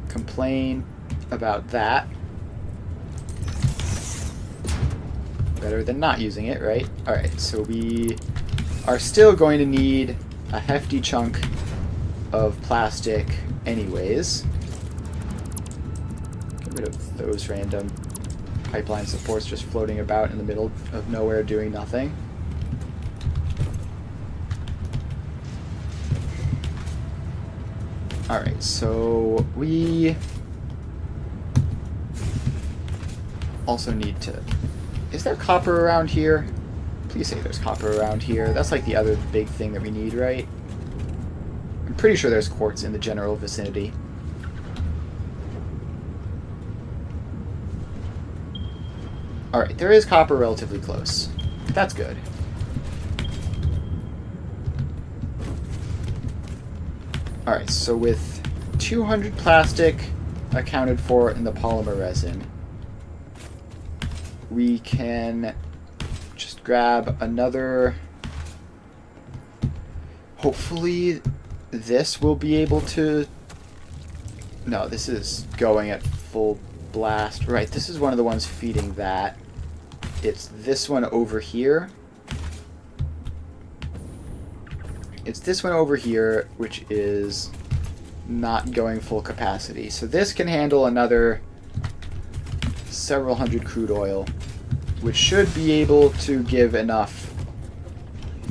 complain about that. Better than not using it, right? Alright, so we are still going to need a hefty chunk of plastic anyways. Get rid of those random pipeline supports just floating about in the middle of nowhere doing nothing. Alright, so we also need to... Is there copper around here? Please say there's copper around here. That's like the other big thing that we need, right? I'm pretty sure there's quartz in the general vicinity. Alright, there is copper relatively close. That's good. Alright, so with 200 plastic accounted for in the polymer resin, we can just grab another... Hopefully this will be able to... No, this is going at full blast. Right, this is one of the ones feeding that. It's this one over here. It's this one over here, which is not going full capacity. So this can handle another several hundred crude oil, which should be able to give enough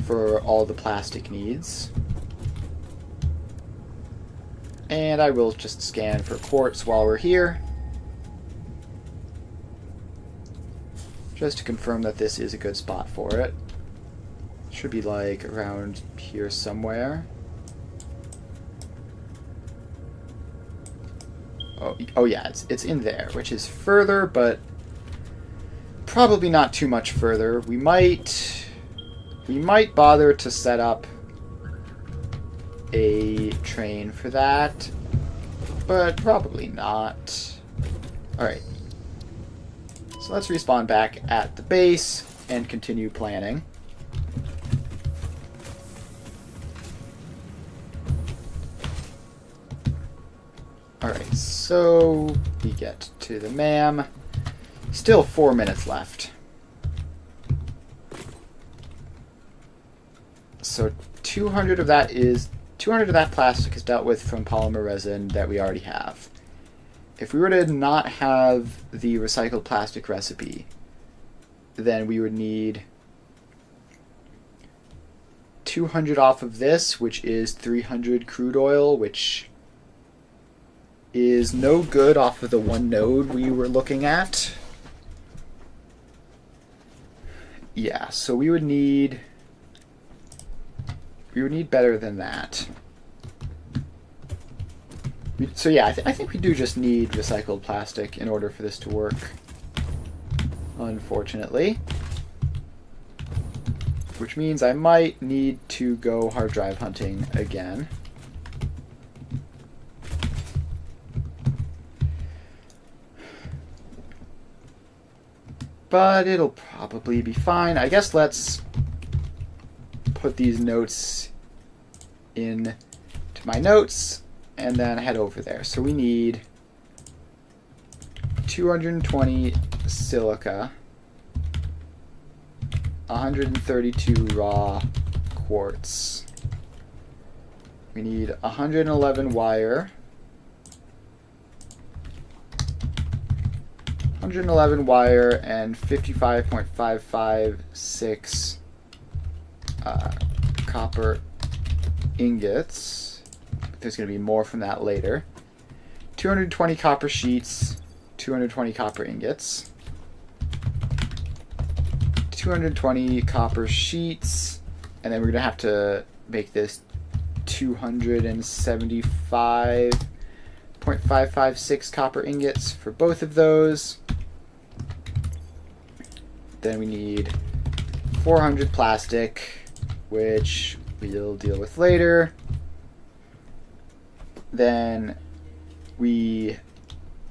for all the plastic needs. And I will just scan for quartz while we're here, just to confirm that this is a good spot for it. Should be like around here somewhere. Oh yeah, it's in there, which is further, but probably not too much further. We might bother to set up a train for that, but probably not. Alright. So let's respawn back at the base and continue planning. Alright, so we get to the MAM. Still 4 minutes left. So 200 of that plastic is dealt with from polymer resin that we already have. If we were to not have the recycled plastic recipe, then we would need 200 off of this, which is 300 crude oil, which is no good off of the one node we were looking at. Yeah, so we would need better than that. So yeah, I think we do just need recycled plastic in order for this to work, unfortunately. Which means I might need to go hard drive hunting again. But it'll probably be fine. I guess let's put these notes in to my notes and then head over there. So we need 220 silica 132 raw quartz. We need 111 wire. 111 wire and 55.556 copper ingots. There's going to be more from that later. 220 copper sheets, 220 copper ingots. 220 copper sheets, and then we're going to have to make this 275.556 copper ingots for both of those. Then we need 400 plastic, which we'll deal with later. Then we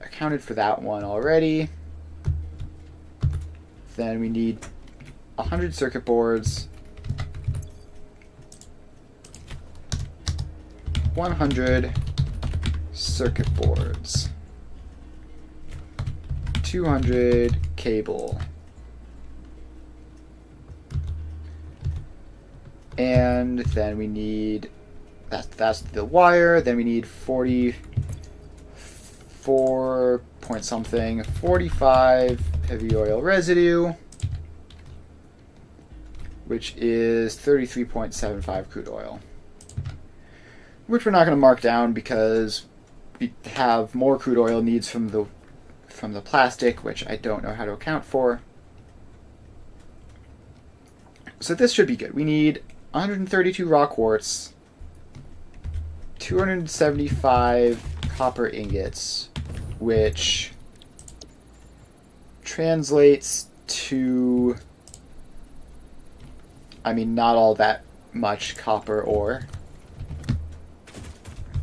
accounted for that one already. Then we need 100 circuit boards, 100 circuit boards, 200 cable, and then we need that's the wire. Then we need 44 point something, 45 heavy oil residue, which is 33.75 crude oil, which we're not going to mark down because we have more crude oil needs from the plastic, which I don't know how to account for. So this should be good. We need 132 raw quartz, 275 copper ingots, which translates to, I mean, not all that much copper ore.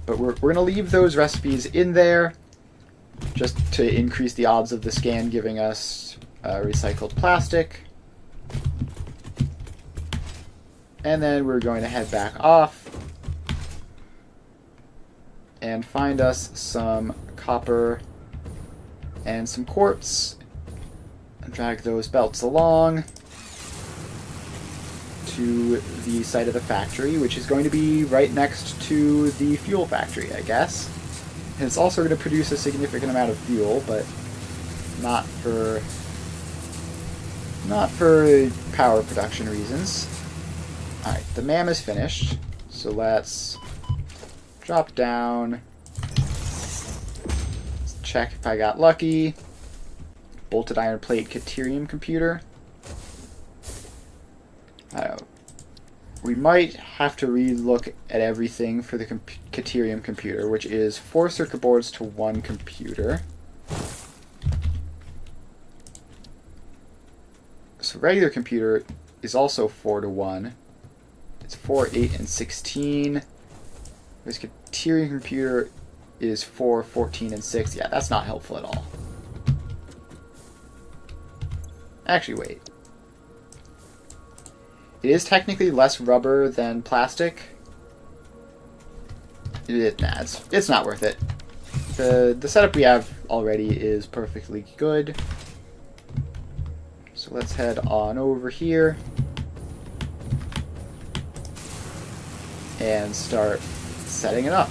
But we're going to leave those recipes in there just to increase the odds of the scan giving us recycled plastic. And then we're going to head back off and find us some copper and some quartz and drag those belts along to the site of the factory, which is going to be right next to the fuel factory, I guess. And it's also going to produce a significant amount of fuel, but not for power production reasons. Alright, the MAM is finished, so let's drop down. Let's check if I got lucky. Bolted iron plate Caterium computer. We might have to re-look at everything for the Caterium computer, which is 4 circuit boards to 1 computer. So regular computer is also 4 to 1. It's 4, 8, and 16. This Caterium computer is 4, 14, and 6. Yeah, that's not helpful at all. Actually, wait. It is technically less rubber than plastic. It's not worth it. The setup we have already is perfectly good. So let's head on over here and start setting it up.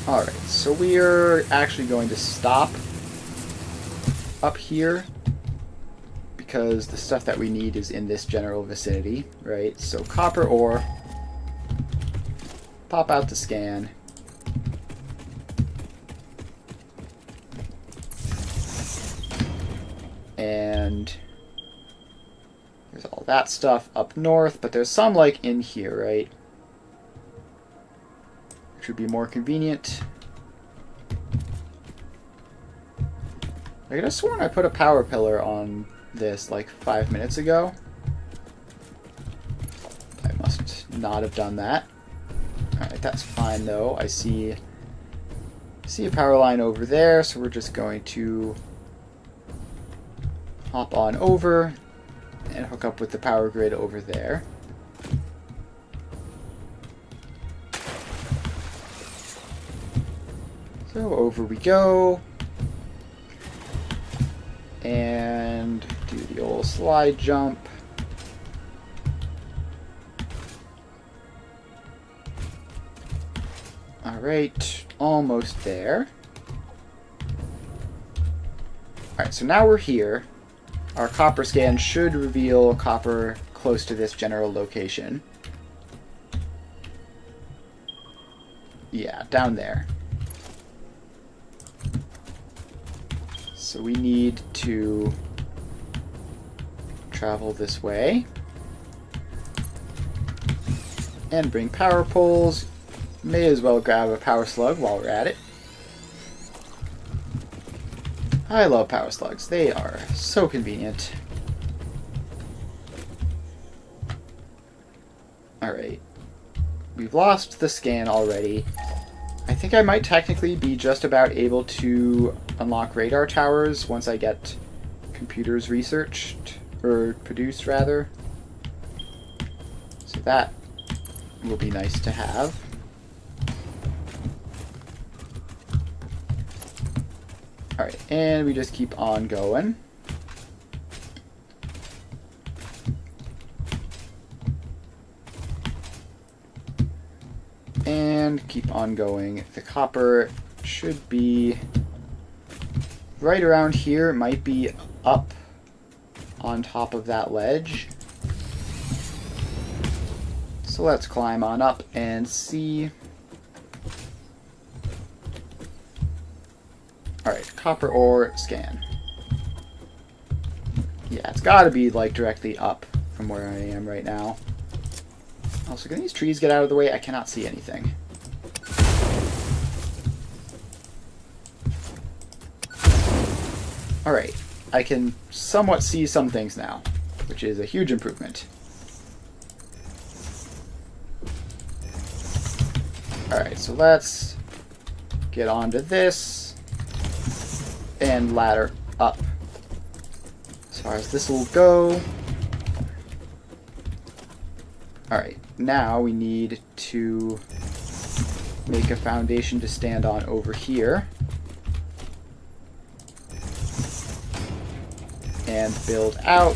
Alright, so we are actually going to stop up here because the stuff that we need is in this general vicinity, right? So copper ore, pop out the scan, and there's all that stuff up north, but there's some like in here, right? Which would be more convenient. I could have sworn I put a power pillar on this like 5 minutes ago. I must not have done that. Alright, that's fine though. I see a power line over there, so we're just going to hop on over and hook up with the power grid over there. So over we go. And do the old slide jump. Alright, almost there. Alright, so now we're here. Our copper scan should reveal copper close to this general location. Yeah, down there. So we need to travel this way. And bring power poles. May as well grab a power slug while we're at it. I love power slugs. They are so convenient. Alright. We've lost the scan already. I think I might technically be just about able to unlock radar towers once I get computers researched, or produced rather. So that will be nice to have. Alright, and we just keep on going. And keep on going. The copper should be right around here. It might be up on top of that ledge. So let's climb on up and see. Alright, copper ore scan. Yeah, it's gotta be like directly up from where I am right now. Also, can these trees get out of the way? I cannot see anything. Alright, I can somewhat see some things now, which is a huge improvement. Alright, so let's get onto this and ladder up as far as this will go. Alright, now we need to make a foundation to stand on over here. And build out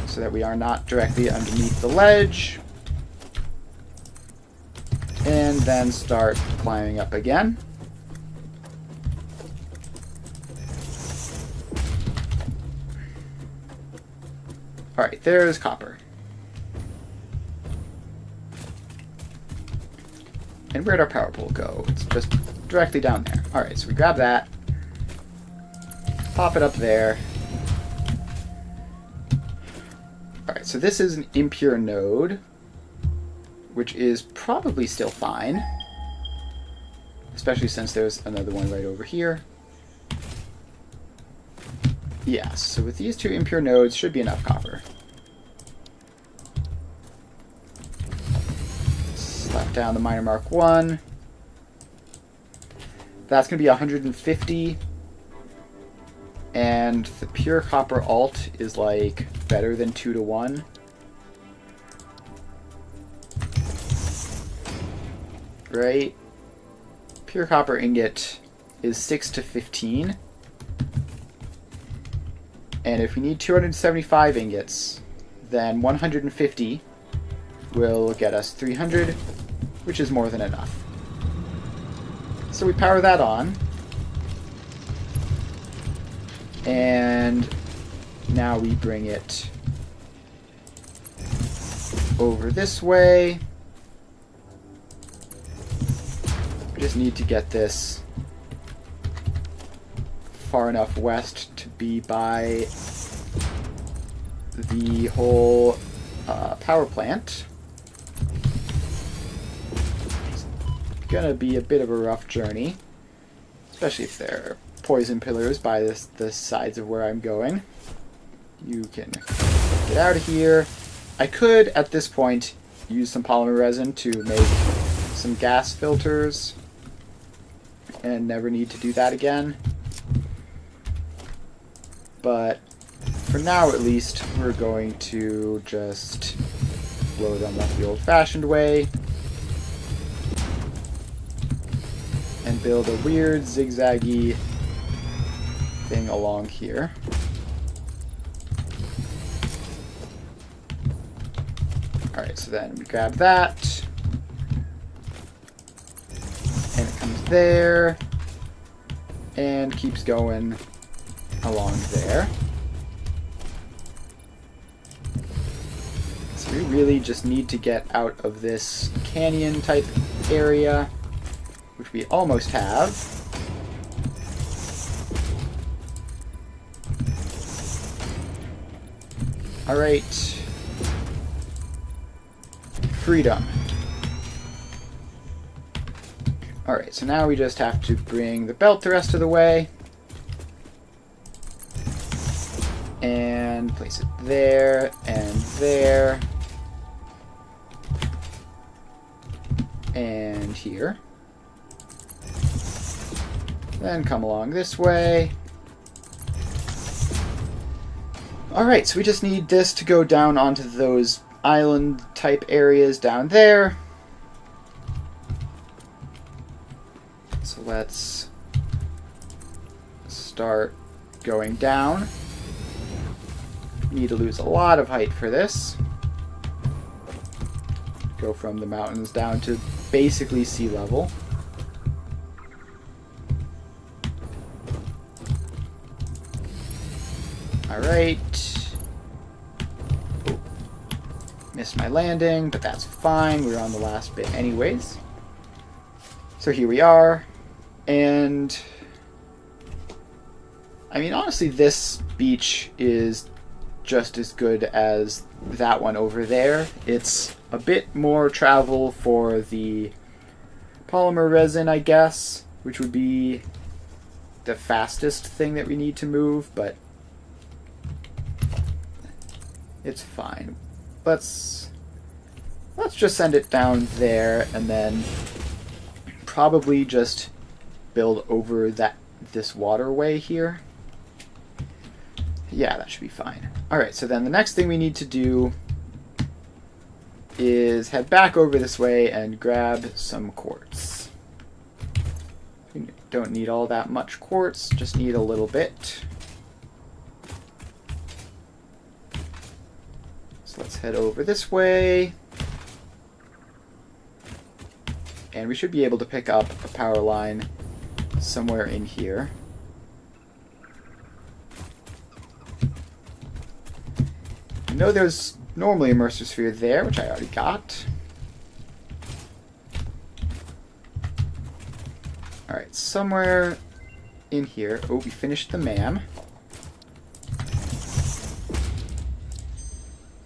so that we are not directly underneath the ledge. And then start climbing up again. Alright, there's copper. And where'd our power pole go? It's just directly down there. Alright, so we grab that. Pop it up there. Alright, so this is an impure node, which is probably still fine. Especially since there's another one right over here. Yes, so with these two impure nodes should be enough copper. Slap down the miner mark 1. That's going to be 150. And the pure copper alt is like better than 2 to 1. Right? Pure copper ingot is 6 to 15. And if we need 275 ingots, then 150 will get us 300, which is more than enough. So we power that on. And now we bring it over this way. We just need to get this far enough west to be by the whole power plant. It's gonna be a bit of a rough journey, especially if there are poison pillars by the sides of where I'm going. You can get out of here. I could, at this point, use some polymer resin to make some gas filters and never need to do that again. But for now, at least, we're going to just blow them up the old-fashioned way. build a weird zigzaggy thing along here. Alright, so then we grab that. And it comes there. And keeps going along there. So we really just need to get out of this canyon type area, which we almost have. Alright. Freedom. Alright, so now we just have to bring the belt the rest of the way. And place it there, and there. And here. Then come along this way. Alright, so we just need this to go down onto those island type areas down there. So let's start going down. Need to lose a lot of height for this. Go from the mountains down to basically sea level. Alright. Oh. Missed my landing, but that's fine. We were on the last bit anyways. So here we are. And I mean, honestly, this beach is just as good as that one over there. It's a bit more travel for the polymer resin, I guess, which would be the fastest thing that we need to move, but it's fine. Let's just send it down there and then probably just build over this waterway here. Yeah, that should be fine. Alright, so then the next thing we need to do is head back over this way and grab some quartz. We don't need all that much quartz, just need a little bit. So let's head over this way. And we should be able to pick up a power line somewhere in here. I know there's normally a Mercer Sphere there, which I already got. Alright, somewhere in here. Oh, we finished the MAM.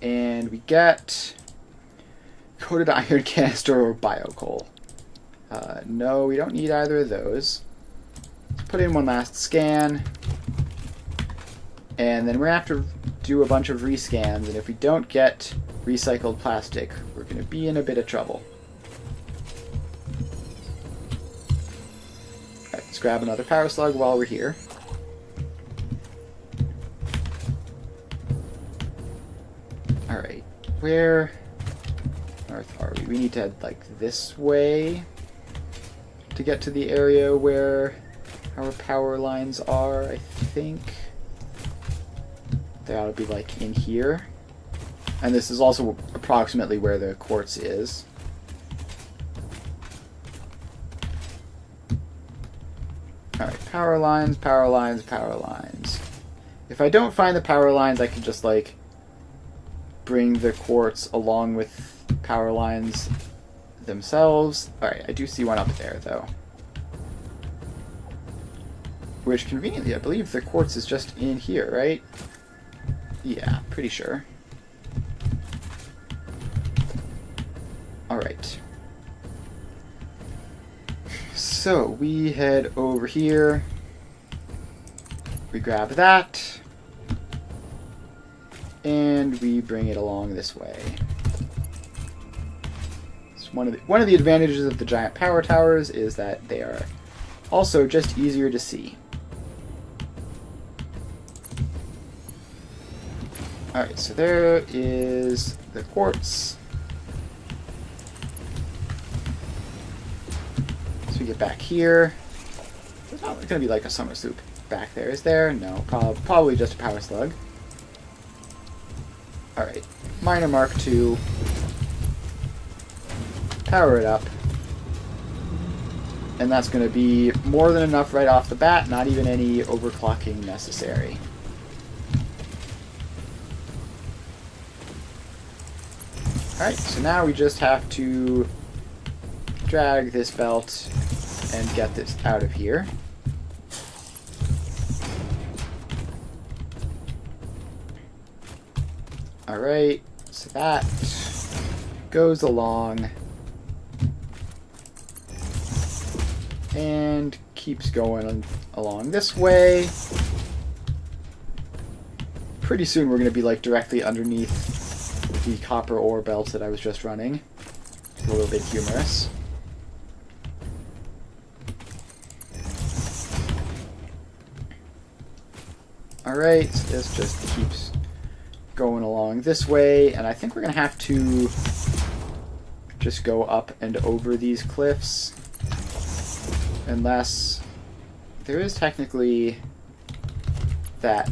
And we get coated iron canister or biocoal. No, we don't need either of those. Let's put in one last scan. And then we're going to have to do a bunch of rescans, and if we don't get recycled plastic, we're going to be in a bit of trouble. Alright, let's grab another power slug while we're here. Alright, where north are we? We need to head like this way to get to the area where our power lines are, I think. They ought to be like in here. And this is also approximately where the quartz is. Alright, power lines, power lines, power lines. If I don't find the power lines, I can just like bring the quartz along with power lines themselves. Alright, I do see one up there though. Which conveniently, I believe the quartz is just in here, right? Yeah, pretty sure. Alright. So, we head over here. We grab that. And we bring it along this way. So one of the advantages of the giant power towers is that they are also just easier to see. Alright, so there is the quartz. So we get back here. There's not going to be like a summer soup back there, is there? No, probably just a power slug. Alright, Miner Mark II. Power it up. And that's going to be more than enough right off the bat, not even any overclocking necessary. Alright, so now we just have to drag this belt and get this out of here. Alright, so that goes along and keeps going along this way. Pretty soon we're going to be like directly underneath the copper ore belt that I was just running. It's a little bit humorous. Alright, so this just keeps going along this way, and I think we're going to have to just go up and over these cliffs. Unless there is technically that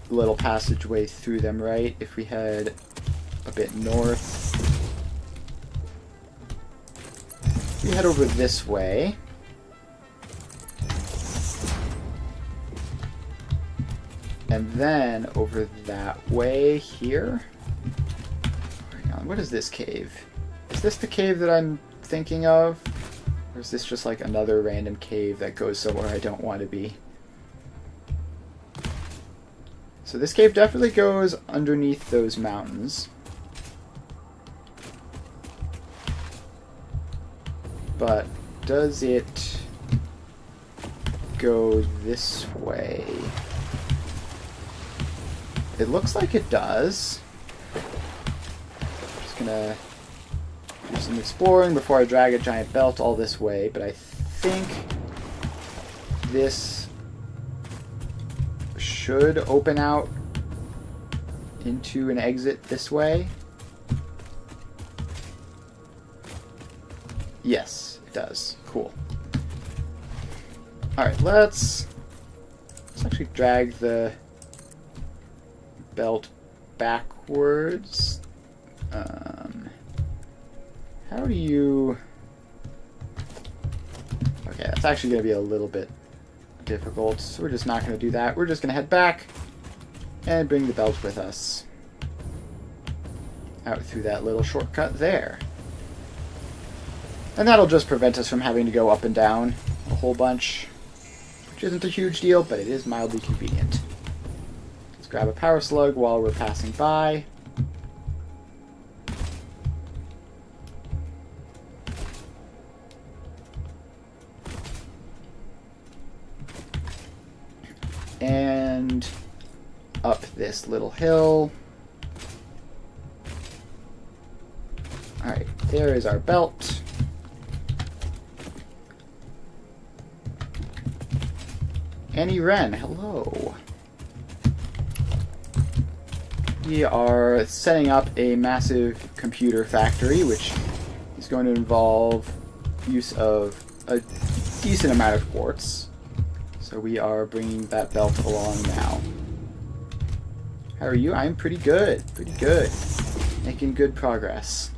little passageway through them, right? If we head a bit north. If we head over this way. And then over that way here. Hang on, what is this cave? Is this the cave that I'm thinking of? Or is this just like another random cave that goes somewhere I don't want to be? So this cave definitely goes underneath those mountains. But does it go this way? It looks like it does. Just gonna do some exploring before I drag a giant belt all this way, but I think this should open out into an exit this way. Yes, it does. Cool. Alright, let's actually drag the belt backwards. How do you... Okay, that's actually going to be a little bit difficult, so we're just not going to do that. We're just going to head back and bring the belt with us. Out through that little shortcut there. And that'll just prevent us from having to go up and down a whole bunch, which isn't a huge deal, but it is mildly convenient. Let's grab a power slug while we're passing by. And up this little hill. Alright, there is our belt. Annie Wren, hello. We are setting up a massive computer factory, which is going to involve use of a decent amount of quartz. So we are bringing that belt along now. How are you? I'm pretty good. Pretty good. Making good progress.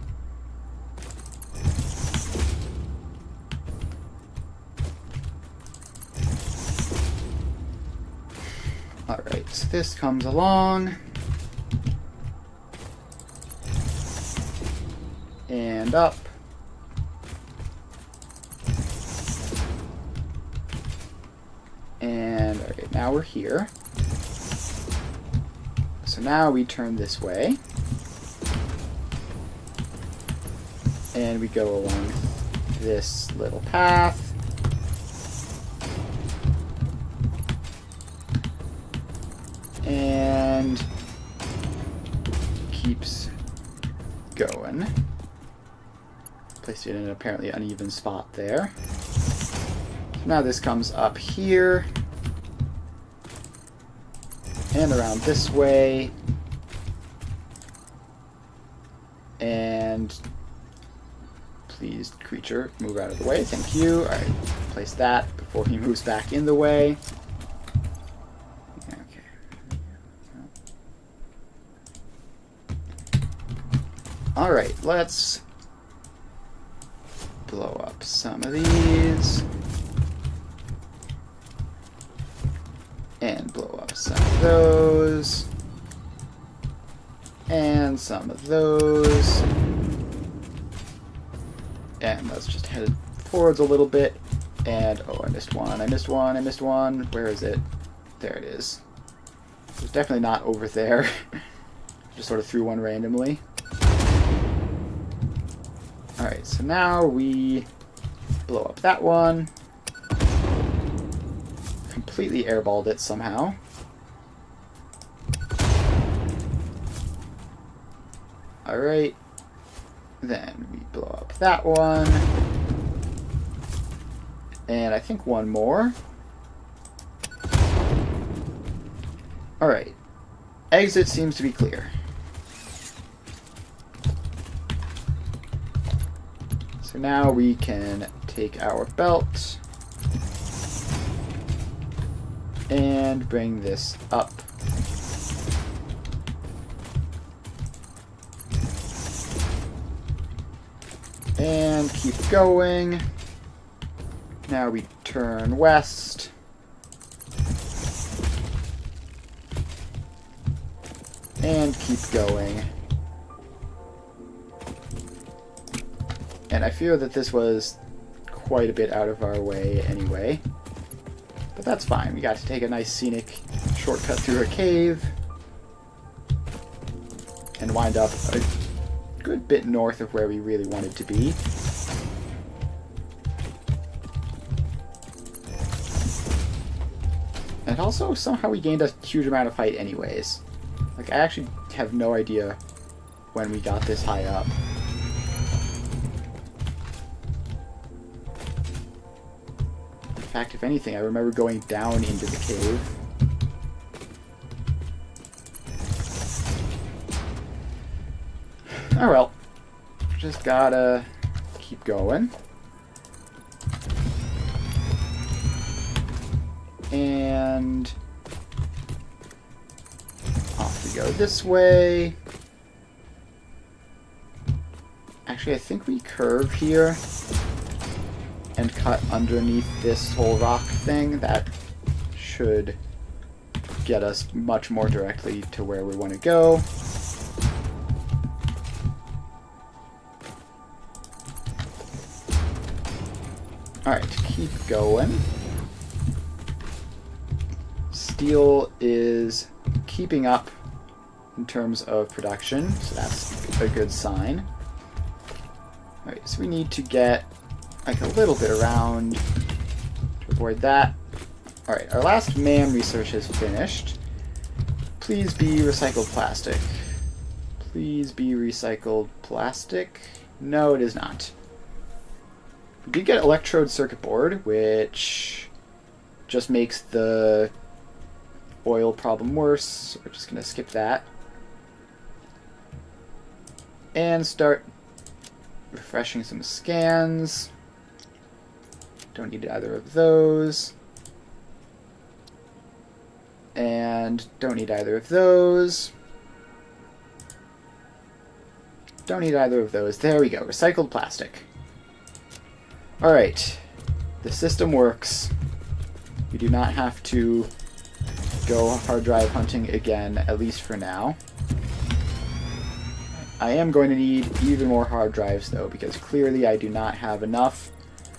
Alright, so this comes along. And up. And okay, now we're here. So now we turn this way. And we go along this little path. And keeps going. Placed it in an apparently uneven spot there. So now this comes up here. And around this way. And Please, creature, move out of the way. Thank you. Alright, place that before he moves back in the way. Okay. Alright, let's blow up some of these. And blow up some of those. And some of those. And let's just head forwards a little bit. And, oh, I missed one, I missed one, I missed one. Where is it? There it is. It's definitely not over there. Just sort of threw one randomly. Alright, so now we blow up that one. Completely airballed it somehow. Alright. Then we blow up that one. And I think one more. Alright. Exit seems to be clear. So now we can take our belt and bring this up. And keep going. Now we turn west. And keep going. And I feel that this was quite a bit out of our way anyway. But that's fine. We got to take a nice scenic shortcut through a cave. And wind up a good bit north of where we really wanted to be. And also, somehow we gained a huge amount of height anyways. Like, I actually have no idea when we got this high up. In fact, if anything, I remember going down into the cave. Oh well. Just gotta keep going. And off we go this way. Actually, I think we curve here and cut underneath this whole rock thing. That should get us much more directly to where we want to go. Alright, keep going. Steel is keeping up in terms of production, so that's a good sign. Alright, so we need to get like a little bit around to avoid that. Alright, our last man research is finished. Please be recycled plastic. Please be recycled plastic. No, it is not. We did get electrode circuit board, which just makes the oil problem worse. So we're just going to skip that. And start refreshing some scans. Don't need either of those. And don't need either of those. Don't need either of those. There we go. Recycled plastic. Alright. The system works. We do not have to go hard drive hunting again, at least for now. I am going to need even more hard drives, though, because clearly I do not have enough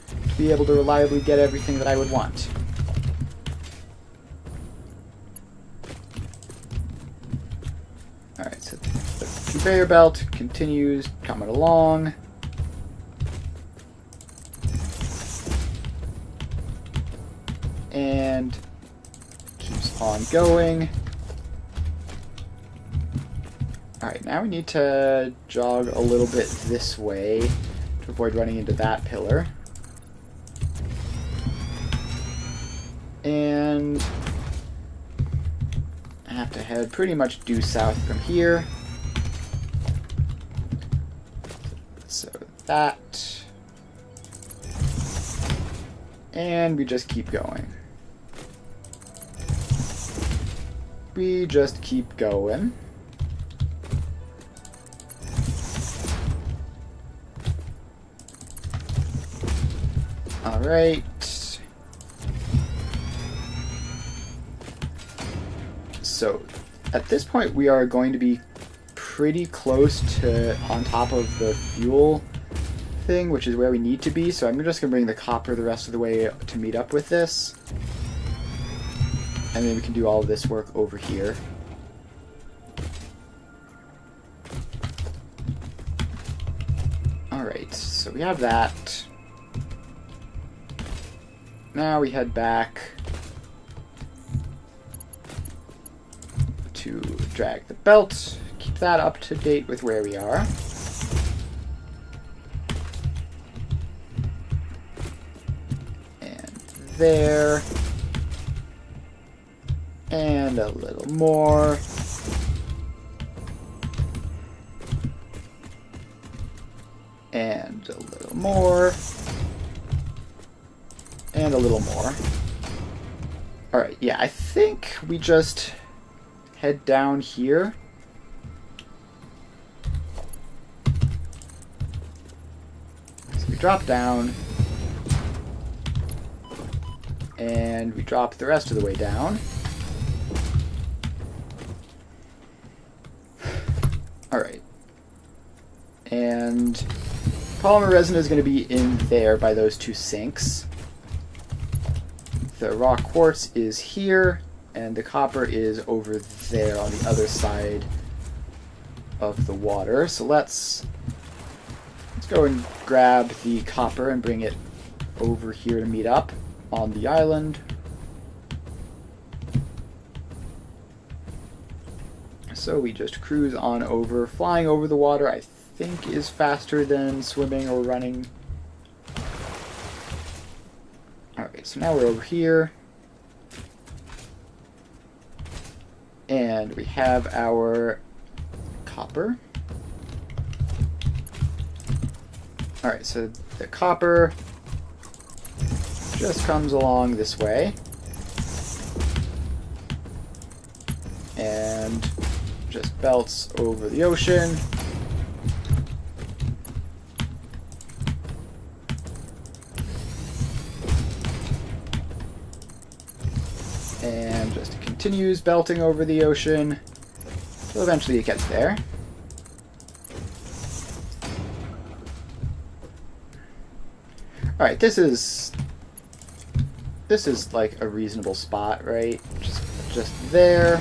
to be able to reliably get everything that I would want. Alright, so the conveyor belt continues coming along. And keeps on going. Alright, now we need to jog a little bit this way to avoid running into that pillar. And I have to head pretty much due south from here. So that And we just keep going. We just keep going. Alright. So, at this point we are going to be pretty close to on top of the fuel thing, which is where we need to be, so I'm just going to bring the copper the rest of the way to meet up with this. And then we can do all of this work over here. Alright, so we have that. Now we head back to drag the belt, keep that up to date with where we are. And there. And a little more. And a little more. And a little more. Alright, yeah, I think we just head down here. So we drop down. And we drop the rest of the way down. Alright. And polymer resin is going to be in there by those two sinks. The raw quartz is here, and the copper is over there on the other side of the water. So let's go and grab the copper and bring it over here to meet up on the island. So we just cruise on over. Flying over the water, I think, is faster than swimming or running. Alright, so now we're over here. And we have our copper. Alright, so the copper just comes along this way. And just belts over the ocean. And just continues belting over the ocean. So eventually it gets there. Alright, this is like a reasonable spot, right? Just there.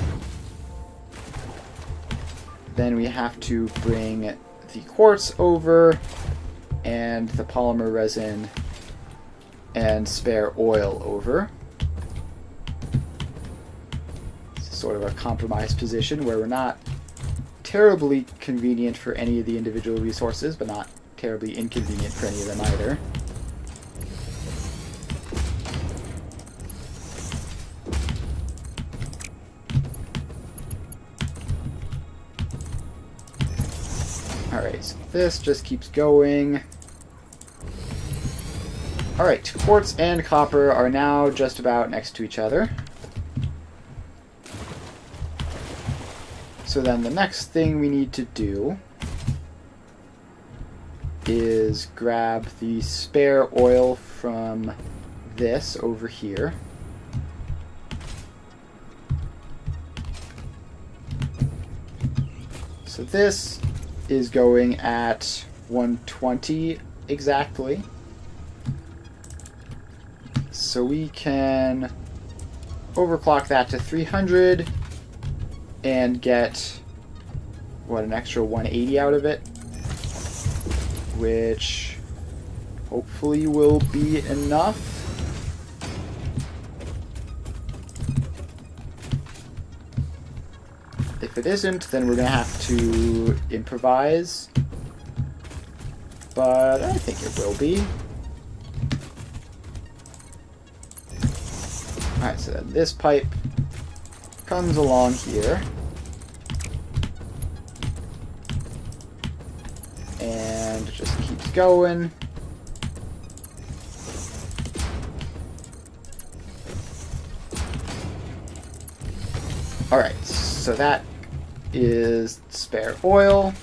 Then we have to bring the quartz over and the polymer resin and spare oil over. It's sort of a compromise position where we're not terribly convenient for any of the individual resources, but not terribly inconvenient for any of them either. Alright, so this just keeps going. Alright, quartz and copper are now just about next to each other. So then the next thing we need to do is grab the spare oil from this over here. So this is going at 120 exactly. So we can overclock that to 300 and get, what, an extra 180 out of it, which hopefully will be enough. If it isn't, then we're going to have to improvise. But I think it will be. Alright, so then this pipe comes along here. And just keeps going. So that is spare oil.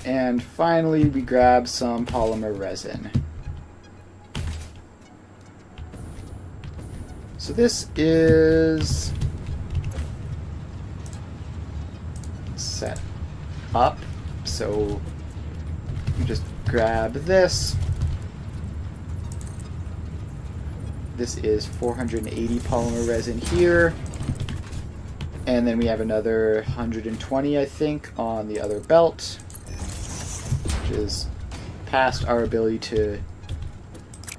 And finally, we grab some polymer resin. So this is set up. So you just grab this. This is 480 polymer resin here. And then we have another 120, I think, on the other belt, which is past our ability to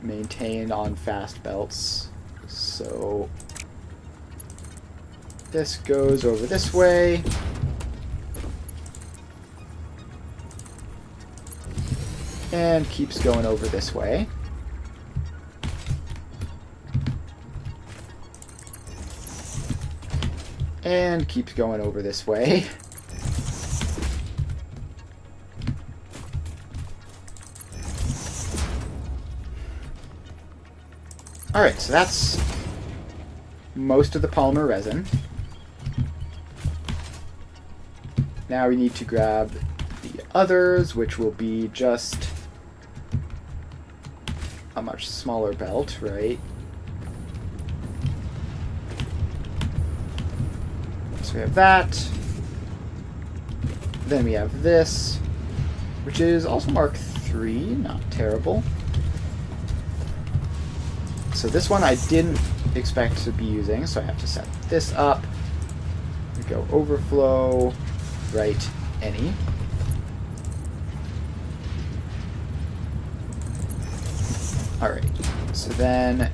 maintain on fast belts. So this goes over this way. And keeps going over this way. And keeps going over this way. Alright, so that's most of the polymer resin. Now we need to grab the others, which will be just a much smaller belt, right? So we have that. Then we have this, which is also Mark III, not terrible. So this one I didn't expect to be using, so I have to set this up. We go overflow, right, any. Alright, so then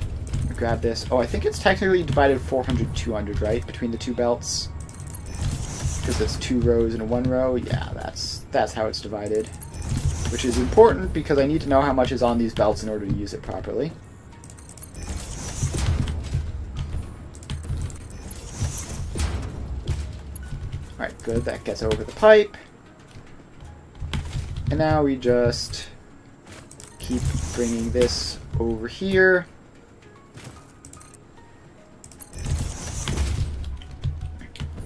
we grab this. Oh, I think it's technically divided 400, 200, right, between the two belts? Because it's 2 rows and 1 row. Yeah, that's how it's divided. Which is important because I need to know how much is on these belts in order to use it properly. Alright, good. That gets over the pipe. And now we just keep bringing this over here.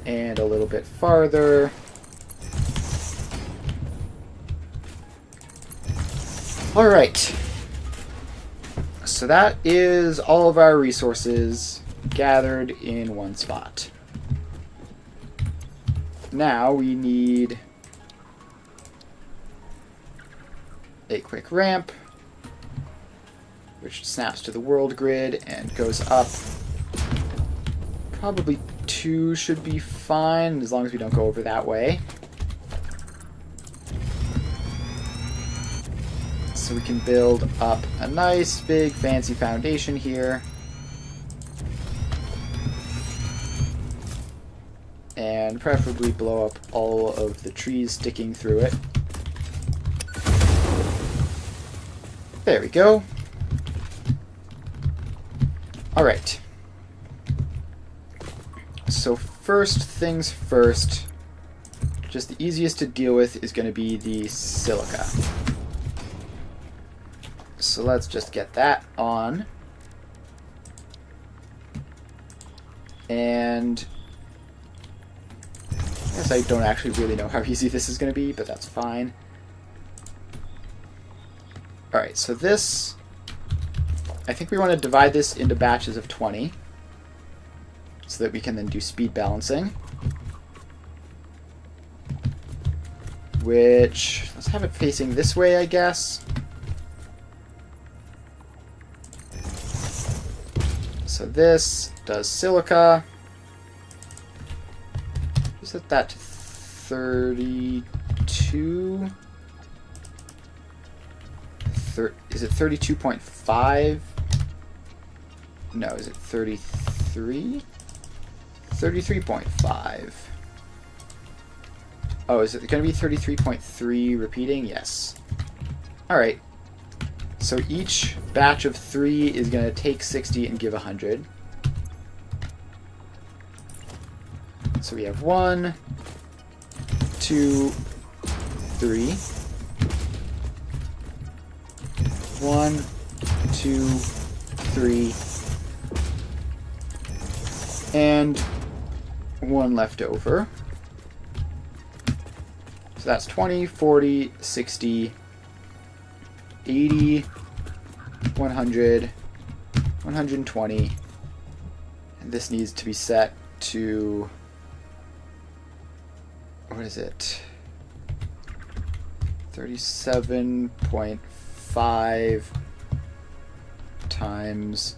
And a little bit farther. Alright. So that is all of our resources gathered in one spot. Now we need a quick ramp, which snaps to the world grid and goes up. Probably 2 should be fine, as long as we don't go over that way. So we can build up a nice, big, fancy foundation here. And preferably blow up all of the trees sticking through it. There we go. Alright. So first things first, just the easiest to deal with is going to be the silica. So let's just get that on. And I guess I don't actually really know how easy this is going to be, but that's fine. Alright, so this, I think we want to divide this into batches of 20 so that we can then do speed balancing. Which, let's have it facing this way, I guess. So this does silica. Set that to 32. Is it 32.5? No, is it 33? 33.5. Oh, is it going to be 33.3 repeating? Yes. Alright. So each batch of 3 is going to take 60 and give 100. So we have 1, 2, 3. 1, 2, 3. And one left over. So that's 20, 40, 60, 80, 100, 120. And this needs to be set to, what is it? 37.5 times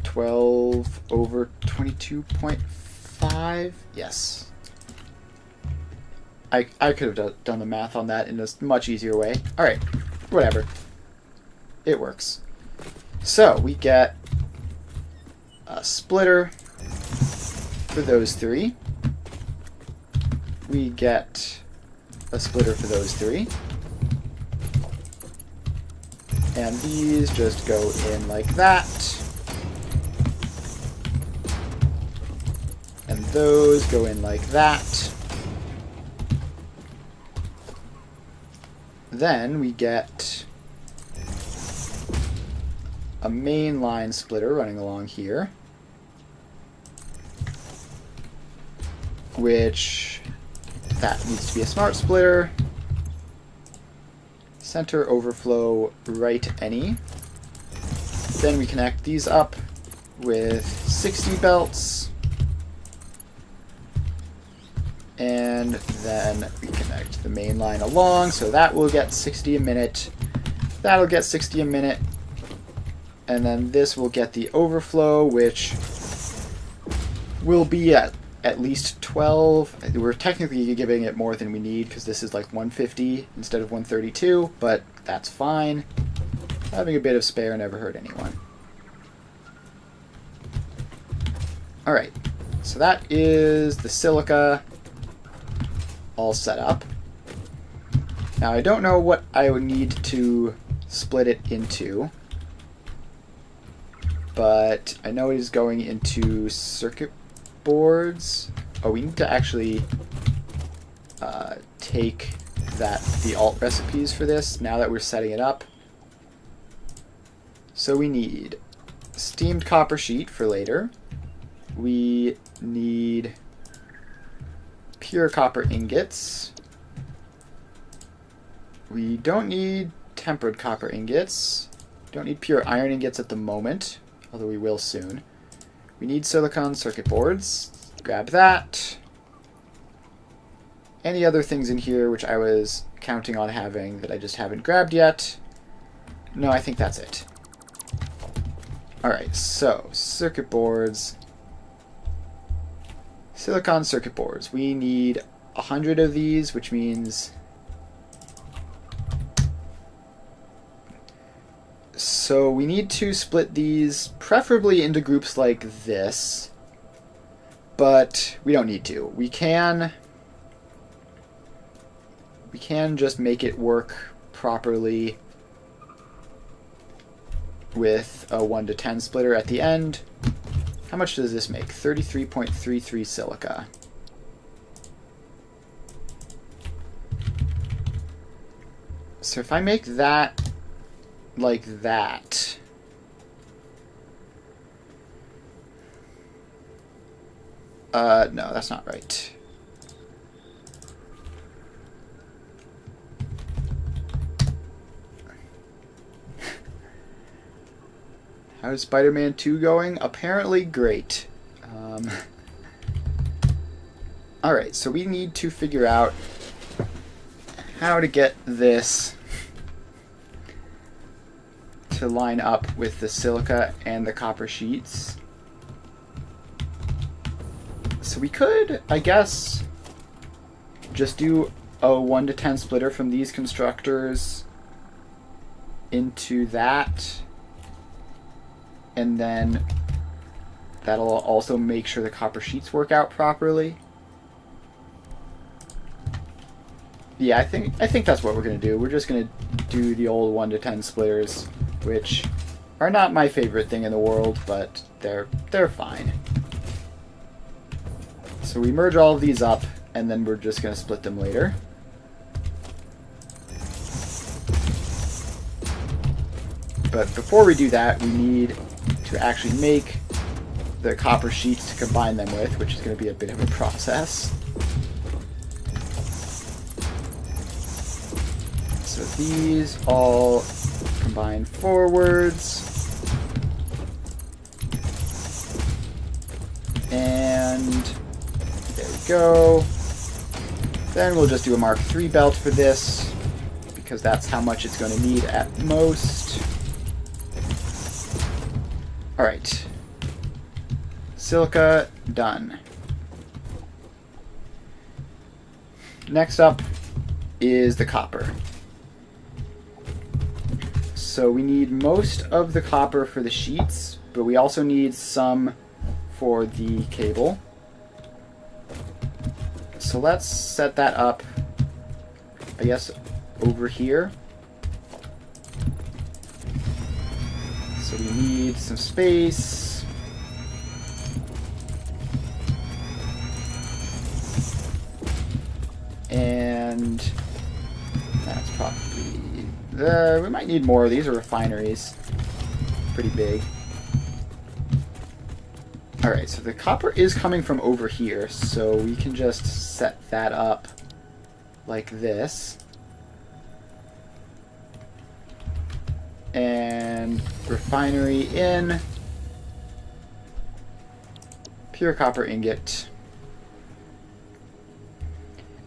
12 over 22.5. Yes. I could have done the math on that in a much easier way. Alright, whatever. It works. So, we get a splitter for those three. We get a splitter for those three. And these just go in like that. And those go in like that. Then we get a main line splitter running along here, which that needs to be a smart splitter. Center overflow right any. Then we connect these up with 60 belts. And then we connect the main line along, so that will get 60 a minute. That'll get 60 a minute. And then this will get the overflow, which will be at least 12. We're technically giving it more than we need because this is like 150 instead of 132, but that's fine. Having a bit of spare never hurt anyone. Alright, so that is the silica all set up. Now I don't know what I would need to split it into, but I know it is going into circuit boards. Oh, we need to actually take the alt recipes for this now that we're setting it up. So we need steamed copper sheet for later. We need pure copper ingots. We don't need tempered copper ingots. Don't need pure iron ingots at the moment, although we will soon. We need silicon circuit boards. Grab that. Any other things in here which I was counting on having that I just haven't grabbed yet? No, I think that's it. Alright, so circuit boards. Silicon circuit boards. We need 100 of these, which means... So we need to split these preferably into groups like this, but we don't need to. We can just make it work properly with a 1 to 10 splitter at the end. How much does this make? 33.33 silica. So if I make that like that, no, that's not right. How's Spider-Man 2 going? Apparently great. Alright, so we need to figure out how to get this to line up with the silica and the copper sheets. So we could, I guess, just do a 1 to 10 splitter from these constructors into that, and then that'll also make sure the copper sheets work out properly. Yeah, I think that's what we're going to do. We're just going to do the old 1 to 10 splitters, which are not my favorite thing in the world, but they're fine. So we merge all of these up, and then we're just going to split them later. But before we do that, we need to actually make the copper sheets to combine them with, which is going to be a bit of a process. So these all combine forwards. And there we go. Then we'll just do a Mark III belt for this, because that's how much it's going to need at most. Alright. Silica, done. Next up is the copper. So we need most of the copper for the sheets, but we also need some for the cable. So let's set that up, I guess, over here. So we need some space. And that's probably... we might need more. These are refineries. Pretty big. Alright, so the copper is coming from over here, so we can just set that up like this. And refinery in. Pure copper ingot.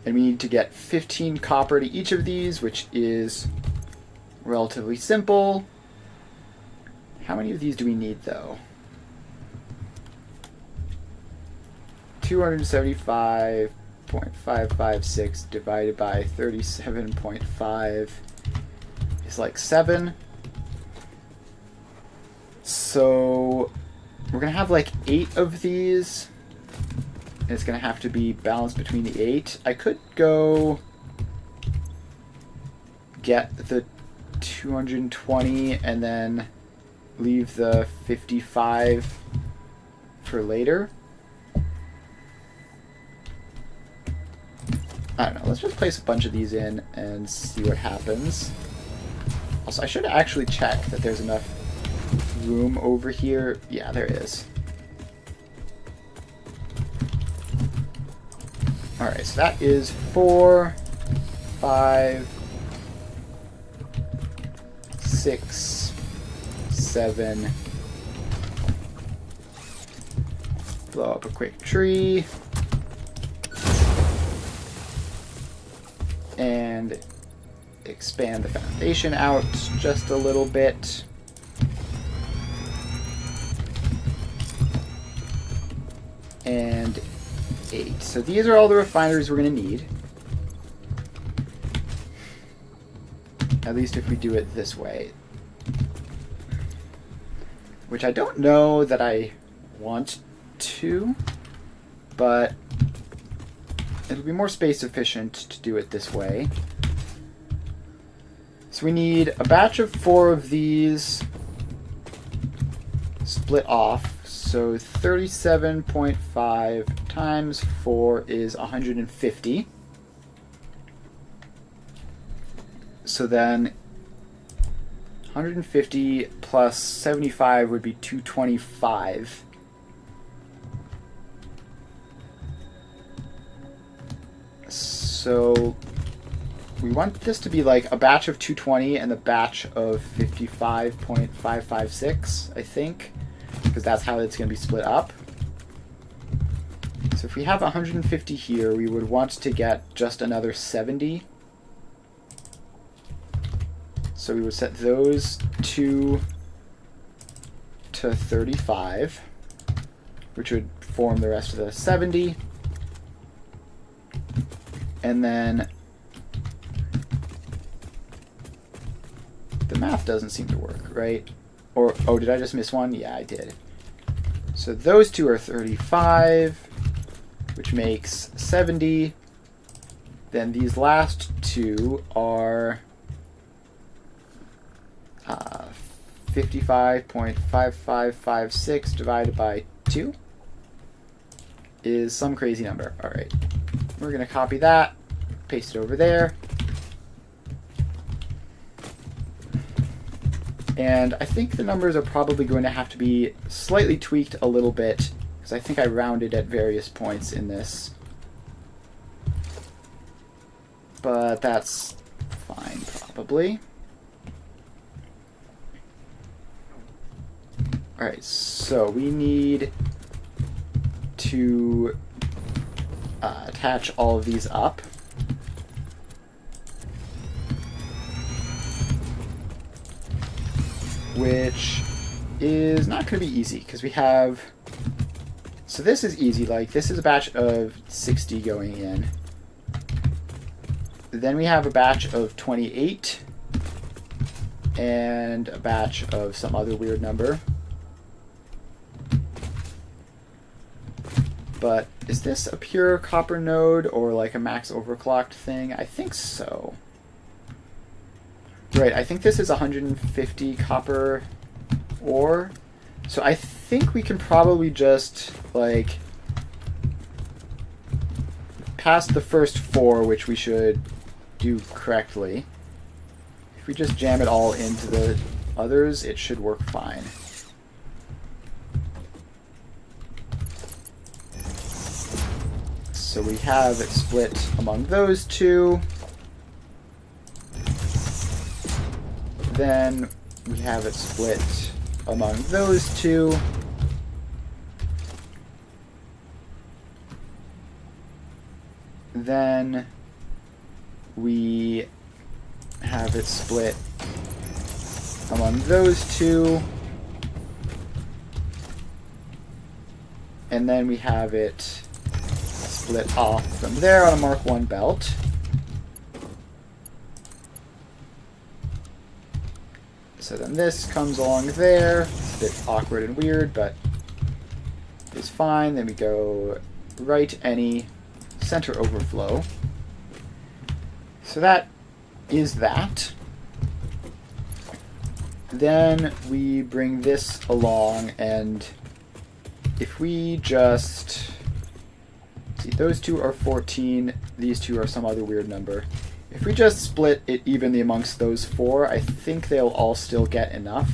And we need to get 15 copper to each of these, which is relatively simple. How many of these do we need, though? 275.556 divided by 37.5 is like 7. So we're going to have like 8 of these. And it's going to have to be balanced between the 8. I could go get the 220 and then leave the 55 for later. I don't know, let's just place a bunch of these in and see what happens. Also, I should actually check that there's enough room over here. Yeah, there is. Alright, so that is 4, 5, 6, 7. Blow up a quick tree. And expand the foundation out just a little bit. And 8. So these are all the refineries we're going to need. At least if we do it this way. Which I don't know that I want to, but it'll be more space efficient to do it this way. So we need a batch of 4 of these split off. So 37.5 times 4 is 150. So then 150 plus 75 would be 225. So we want this to be like a batch of 220 and a batch of 55.556, I think, because that's how it's going to be split up. So if we have 150 here, we would want to get just another 70. So we would set those 2 to 35, which would form the rest of the 70. And then the math doesn't seem to work, right? Or, oh, did I just miss one? Yeah, I did. So those 2 are 35, which makes 70. Then these last 2 are 55.5556 divided by 2 is some crazy number. All right. We're going to copy that, paste it over there. And I think the numbers are probably going to have to be slightly tweaked a little bit, because I think I rounded at various points in this. But that's fine, probably. Alright, so we need to attach all of these up. Which is not going to be easy, because we have... So this is easy, like, this is a batch of 60 going in. Then we have a batch of 28, and a batch of some other weird number. But is this a pure copper node, or like a max overclocked thing? I think so. Right, I think this is 150 copper ore. So I think we can probably just, like, pass the first 4, which we should do correctly. If we just jam it all into the others, it should work fine. So we have it split among those two. Then we have it split among those two. Then we have it split among those two. And then we have it split off from there on a Mark 1 belt. So then this comes along there. It's a bit awkward and weird, but it's fine. Then we go right any center overflow. So that is that. Then we bring this along, and if we just... See, those two are 14, these two are some other weird number. If we just split it evenly amongst those 4, I think they'll all still get enough.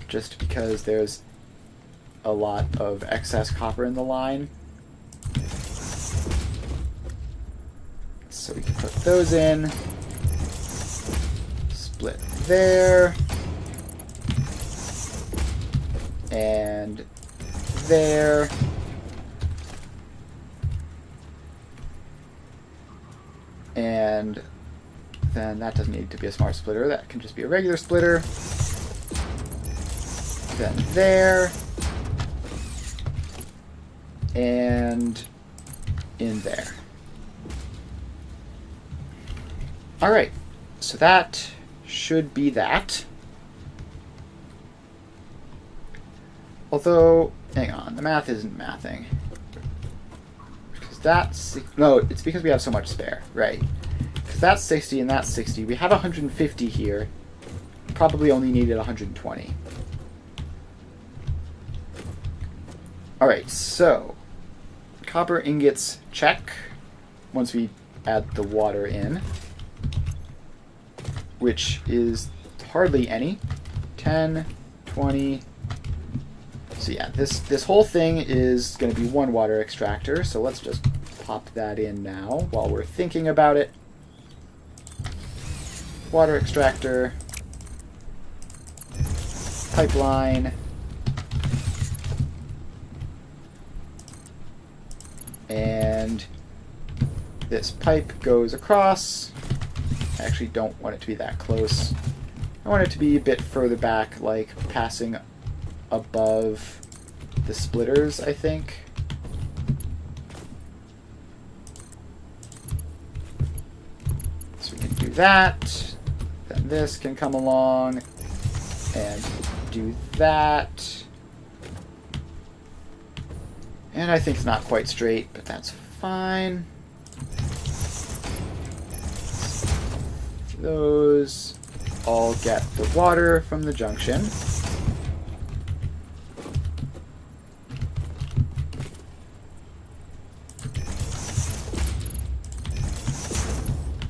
Just because there's a lot of excess copper in the line. So we can put those in. Split there. And there. And then that doesn't need to be a smart splitter. That can just be a regular splitter. Then there. And in there. Alright, so that should be that. Although, hang on, the math isn't mathing. No, it's because we have so much spare, right? Because that's 60 and that's 60. We have 150 here. Probably only needed 120. Alright, so copper ingots check once we add the water in, which is hardly any. 10, 20. So yeah, this whole thing is going to be one water extractor, so let's just pop that in now while we're thinking about it. Water extractor, pipeline, and this pipe goes across. I actually don't want it to be that close. I want it to be a bit further back, like passing above the splitters, I think. So we can do that. Then this can come along and do that. And I think it's not quite straight, but that's fine. Those all get the water from the junction.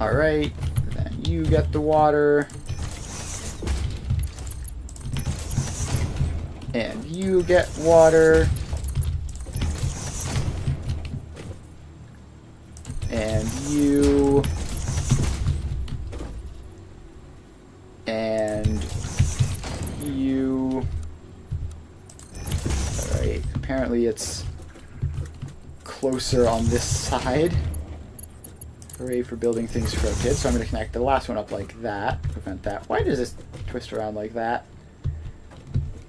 Alright, then you get the water. And you get water. And you. And you. Alright, apparently it's closer on this side. Hooray for building things crooked. So I'm going to connect the last one up like that. Prevent that. Why does this twist around like that?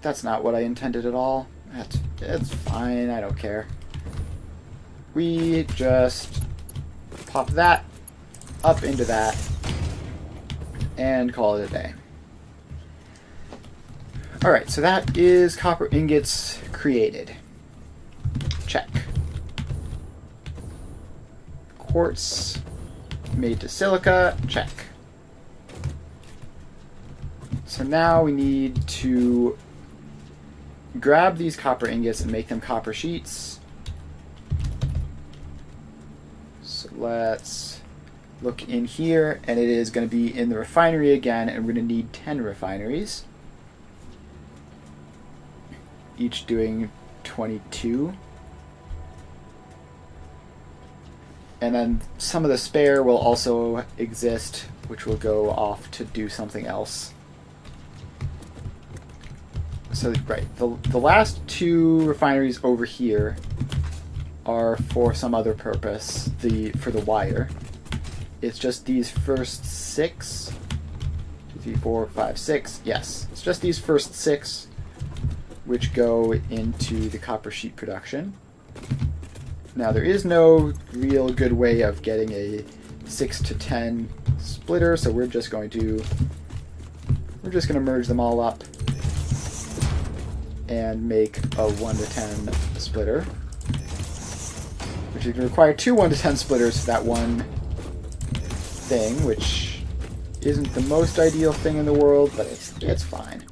That's not what I intended at all. It's fine. I don't care. We just pop that up into that and call it a day. Alright, so that is copper ingots created. Check. Quartz made to silica. Check. So now we need to grab these copper ingots and make them copper sheets. So let's look in here, and it is going to be in the refinery again, and we're going to need 10 refineries. Each doing 22. And then some of the spare will also exist, which will go off to do something else. So, right, the last 2 refineries over here are for some other purpose, for the wire. It's just these first 6. 2, 3, 4, 5, 6. Yes, it's just these first 6 which go into the copper sheet production. Now, there is no real good way of getting a 6 to 10 splitter, so we're just going to merge them all up and make a 1 to 10 splitter, which is going to require 2 1 to 10 splitters for that one thing, which isn't the most ideal thing in the world, but it's fine.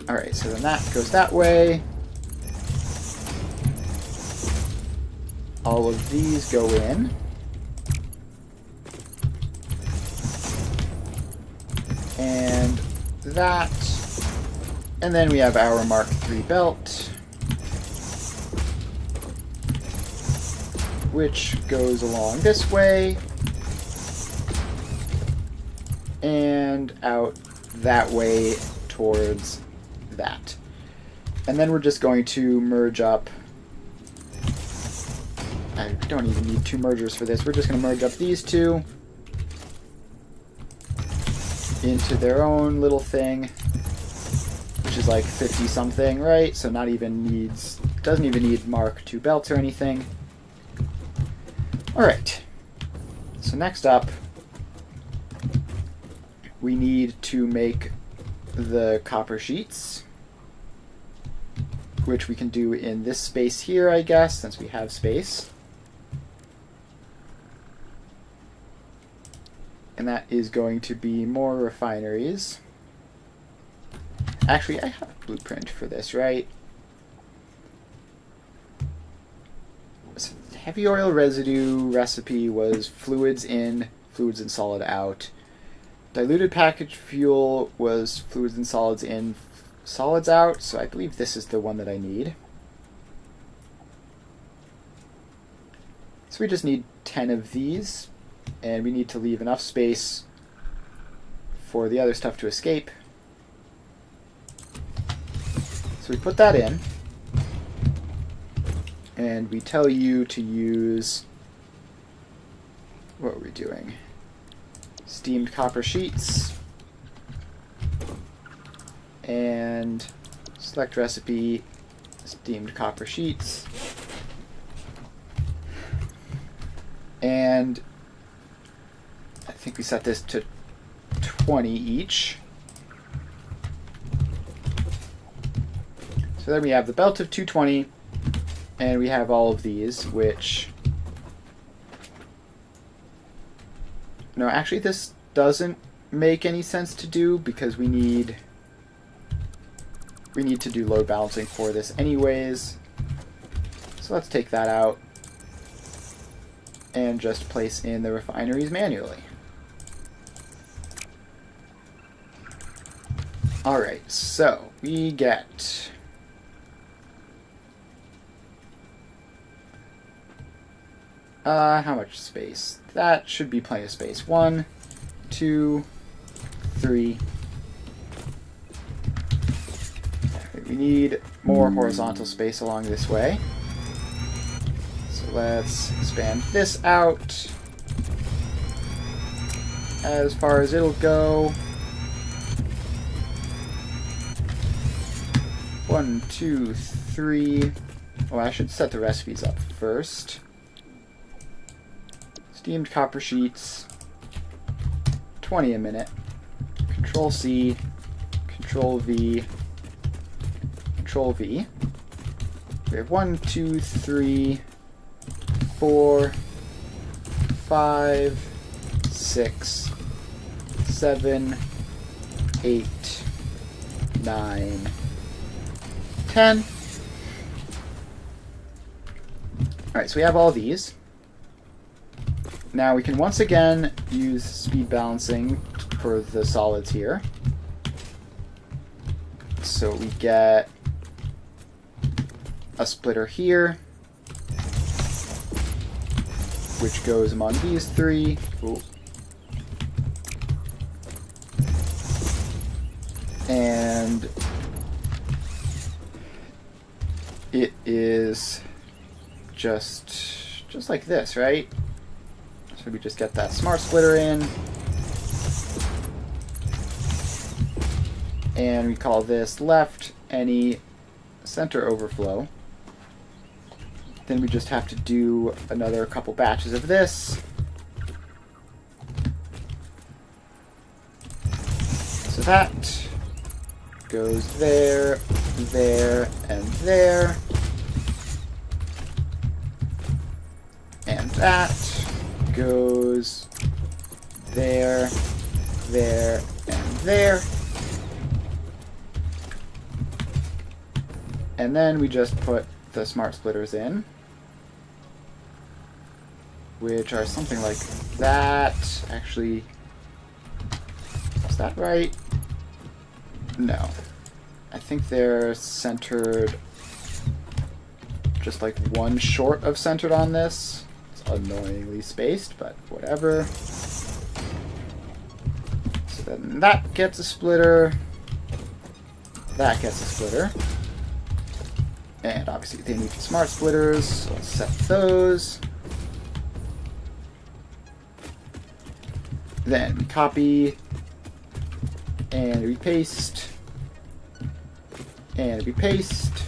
Alright, so then that goes that way. All of these go in. And that. And then we have our Mark III belt, which goes along this way and out that way towards that. And then we're just going to merge up. I don't even need 2 mergers for this. We're just going to merge up these 2 into their own little thing, which is like 50 something, right? So doesn't even need Mark II belts or anything. Alright, so next up we need to make the copper sheets, which we can do in this space here, I guess, since we have space. And that is going to be more refineries. Actually, I have a blueprint for this, right? So heavy oil residue recipe was fluids in, fluids and solid out. Diluted packaged fuel was fluids and solids in, solids out, so I believe this is the one that I need. So we just need 10 of these, and we need to leave enough space for the other stuff to escape. So we put that in, and we tell you to use, what are we doing? Steamed copper sheets, and select recipe, steamed copper sheets, and I think we set this to 20 each. So then we have the belt of 220, and we have all of these, which... No, actually this doesn't make any sense to do, because we need to do load balancing for this anyways. So let's take that out and just place in the refineries manually. Alright, so we get... how much space? That should be plenty of space. 1, 2, 3. We need more horizontal space along this way. So let's expand this out as far as it'll go. 1, 2, 3. Oh, I should set the recipes up first. Steamed copper sheets. 20 a minute. Control C. Control V. Control V. We have 1, 2, 3, 4, 5, 6, 7, 8, 9, 10. Alright, so we have all these. Now we can once again use speed balancing for the solids here. So we get a splitter here, which goes among these 3. Ooh. And it is just like this, right? So we just get that smart splitter in, and we call this left any center overflow. Then we just have to do another couple batches of this. So that goes there, there, and there. And that goes there, there, and there. And then we just put the smart splitters in, which are something like that. Actually, is that right? No. I think they're centered just like one short of centered on this. It's annoyingly spaced, but whatever. So then that gets a splitter. That gets a splitter. And obviously they need smart splitters, so let's set those. Then we copy, and we paste, and we paste.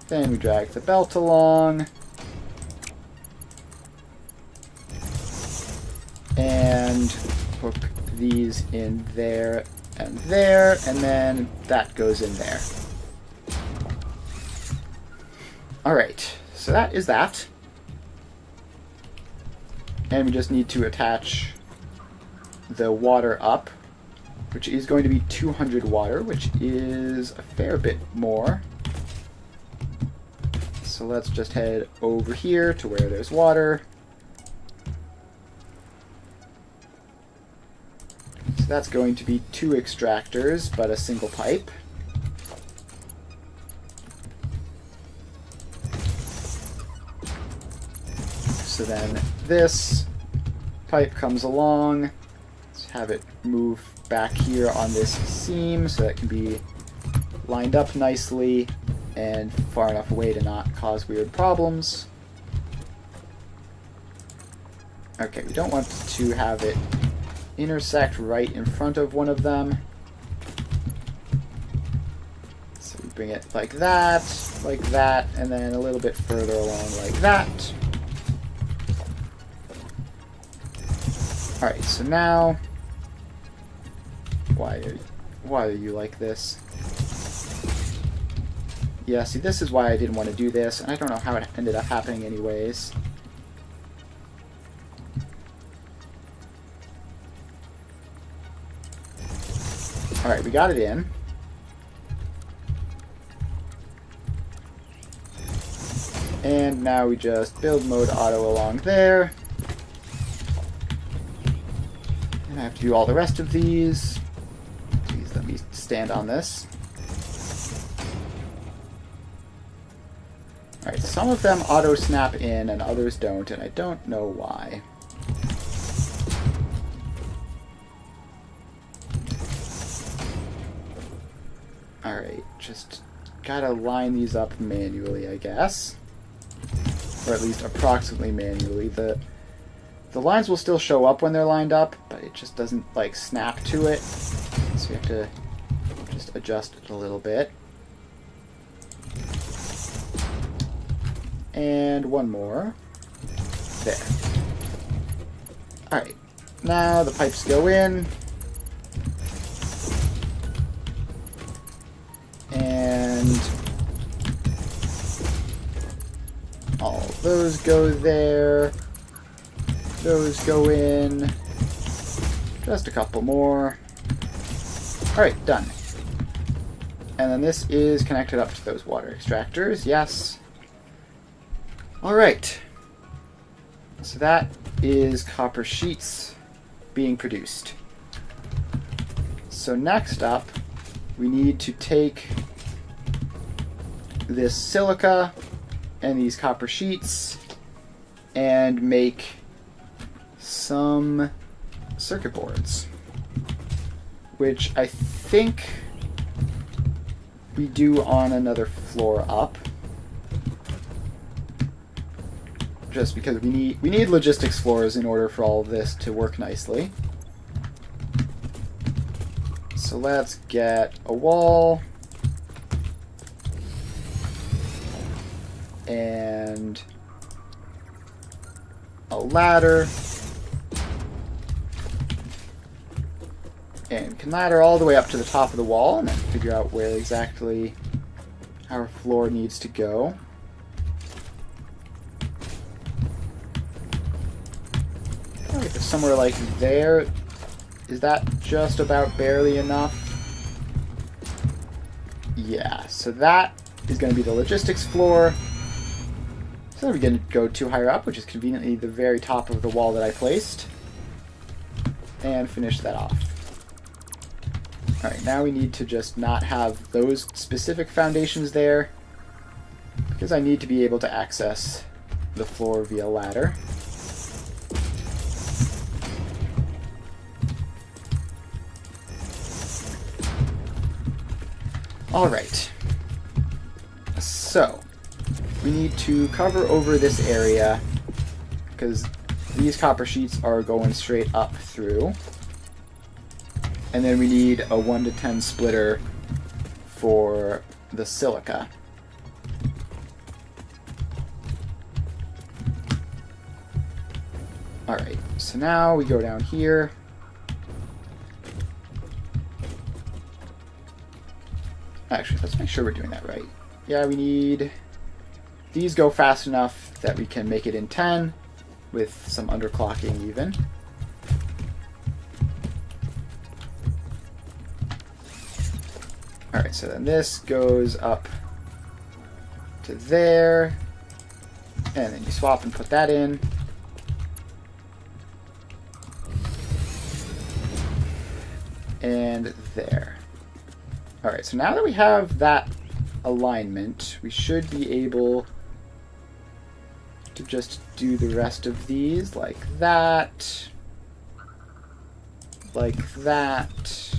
Then we drag the belt along, and hook these in there, and then that goes in there. Alright, so that is that. And we just need to attach the water up, which is going to be 200 water, which is a fair bit more. So let's just head over here to where there's water. So that's going to be 2 extractors, but a single pipe. So then this pipe comes along. Let's have it move back here on this seam so that it can be lined up nicely and far enough away to not cause weird problems. Okay, we don't want to have it intersect right in front of one of them. So we bring it like that, and then a little bit further along like that. Alright, so now, why are you like this? Yeah, see, this is why I didn't want to do this, and I don't know how it ended up happening anyways. Alright, we got it in. And now we just build mode auto along there. And I have to do all the rest of these. stand on this. Alright, some of them auto-snap in and others don't, and I don't know why. Alright, just gotta line these up manually, I guess. Or at least approximately manually. The lines will still show up when they're lined up, but it just doesn't, like, snap to it. So you have to just adjust it a little bit. And one more. There. Alright. Now the pipes go in. And all those go there. Those go in. Just a couple more. Alright, done. And then this is connected up to those water extractors. Yes. Alright. So that is copper sheets being produced. So next up, we need to take this silica and these copper sheets and make some circuit boards, which I think we do on another floor up, just because we need logistics floors in order for all of this to work nicely. So let's get a wall and a ladder, and can ladder all the way up to the top of the wall and then figure out where exactly our floor needs to go. If it's somewhere like there, is that just about barely enough? Yeah, so that is going to be the logistics floor. So we didn't go too higher up, which is conveniently the very top of the wall that I placed. And finish that off. Alright, now we need to just not have those specific foundations there, because I need to be able to access the floor via ladder. Alright, so we need to cover over this area because these copper sheets are going straight up through, and then we need a 1 to 10 splitter for the silica. Alright, so now we go down here. Actually, let's make sure we're doing that right. Yeah, we need... These go fast enough that we can make it in 10, with some underclocking even. Alright, so then this goes up to there, and then you swap and put that in. And there. Alright, so now that we have that alignment, we should be able to just do the rest of these like that, like that,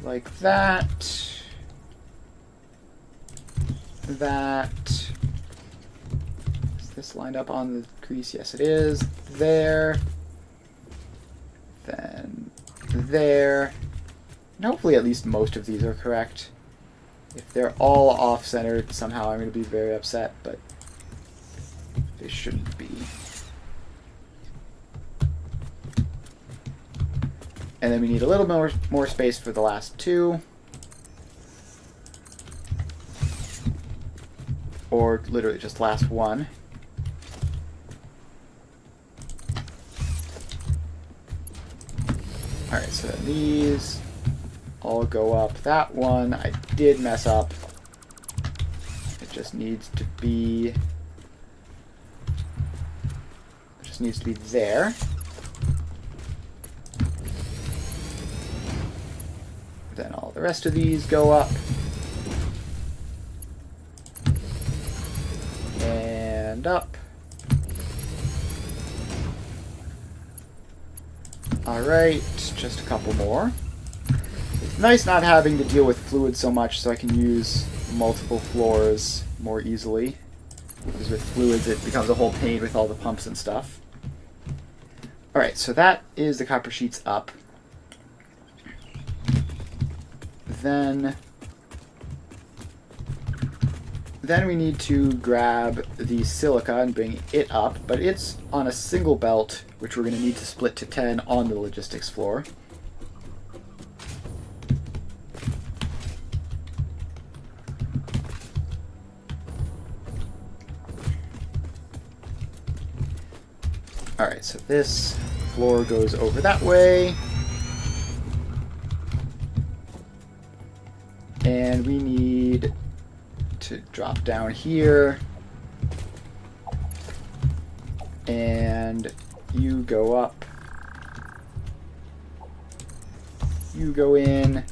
like that, that. Is this lined up on the crease? Yes, it is. There. Then there. And hopefully at least most of these are correct. If they're all off-centered, somehow I'm going to be very upset, but they shouldn't be. And then we need a little more space for the last two. Or literally just last one. Alright, so these all go up. That one I did mess up. It just needs to be... It just needs to be there. the rest of these go up. And up. Alright, just a couple more. It's nice not having to deal with fluid so much, so I can use multiple floors more easily. Because with fluids it becomes a whole pain with all the pumps and stuff. Alright, so that is the copper sheets up. Then we need to grab the silica and bring it up, but it's on a single belt, which we're going to need to split to 10 on the logistics floor. Alright, so this floor goes over that way. And we need to drop down here. And you go up. You go in.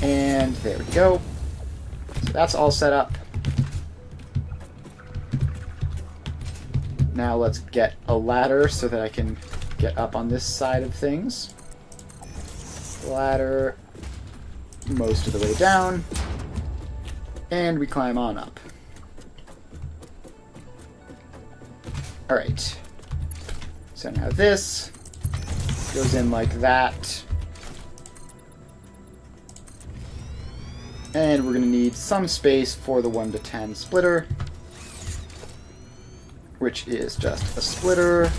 And there we go. So that's all set up. Now let's get a ladder so that I can get up on this side of things. Ladder most of the way down. And we climb on up. Alright. So now this goes in like that. And we're going to need some space for the 1 to 10 splitter, which is just a splitter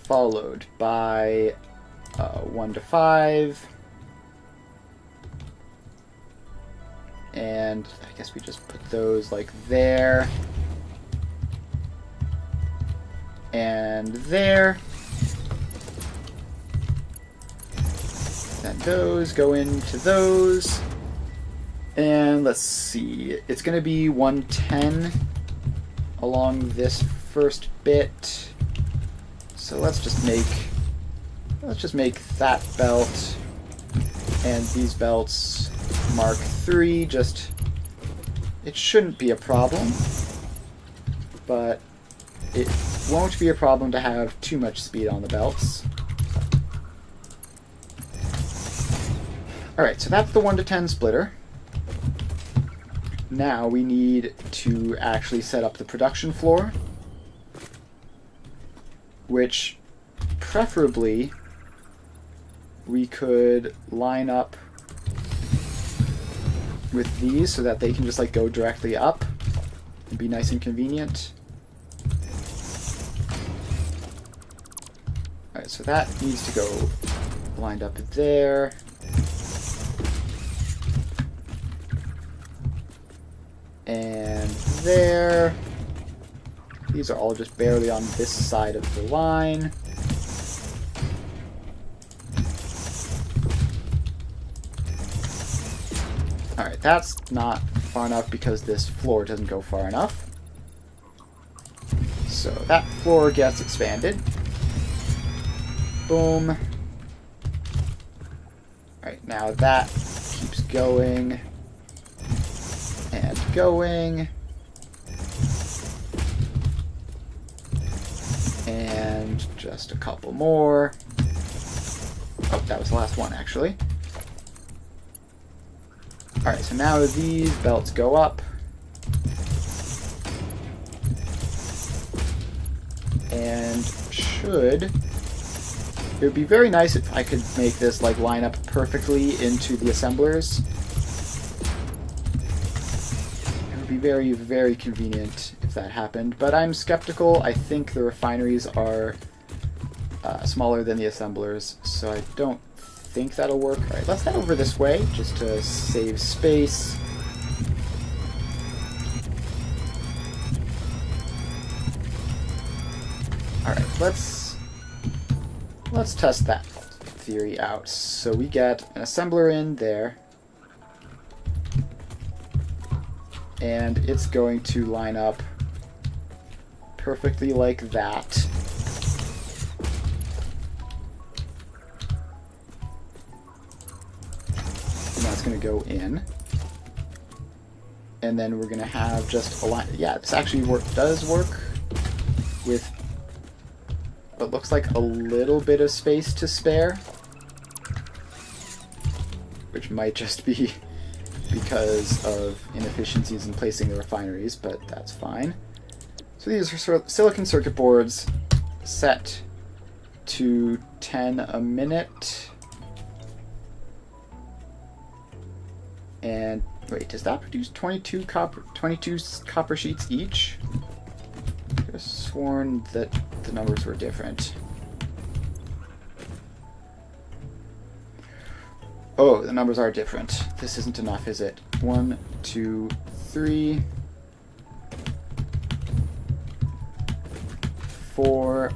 followed by 1 to 5. And I guess we just put those like there. And there. Then those go into those. And let's see. It's going to be 110 along this first bit. So let's just make that belt and these belts Mark 3. Just, it shouldn't be a problem, but it won't be a problem to have too much speed on the belts. Alright, so that's the 1 to 10 splitter. Now we need to actually set up the production floor, which preferably we could line up with these so that they can just like go directly up and be nice and convenient. Alright, so that needs to go lined up there. And there. These are all just barely on this side of the line. Alright, that's not far enough because this floor doesn't go far enough. So that floor gets expanded. Boom. Alright, now that keeps going. And going. And just a couple more. Oh, that was the last one, actually. Alright, so now these belts go up. And should... It would be very nice if I could make this like line up perfectly into the assemblers. It would be very, very convenient if that happened, but I'm skeptical. I think the refineries are smaller than the assemblers, so I don't think that'll work. Alright, let's head over this way just to save space. Alright, let's test that theory out. So we get an assembler in there, and it's going to line up perfectly like that. that's going to go in. And then we're going to have just a line. Yeah, this actually does work with what looks like a little bit of space to spare. Which might just be because of inefficiencies in placing the refineries, but that's fine. So these are silicon circuit boards set to 10 a minute. And wait, does that produce 22 copper sheets each? I could have sworn that the numbers were different. Oh, the numbers are different. This isn't enough, is it? 1, 2, 3, 4,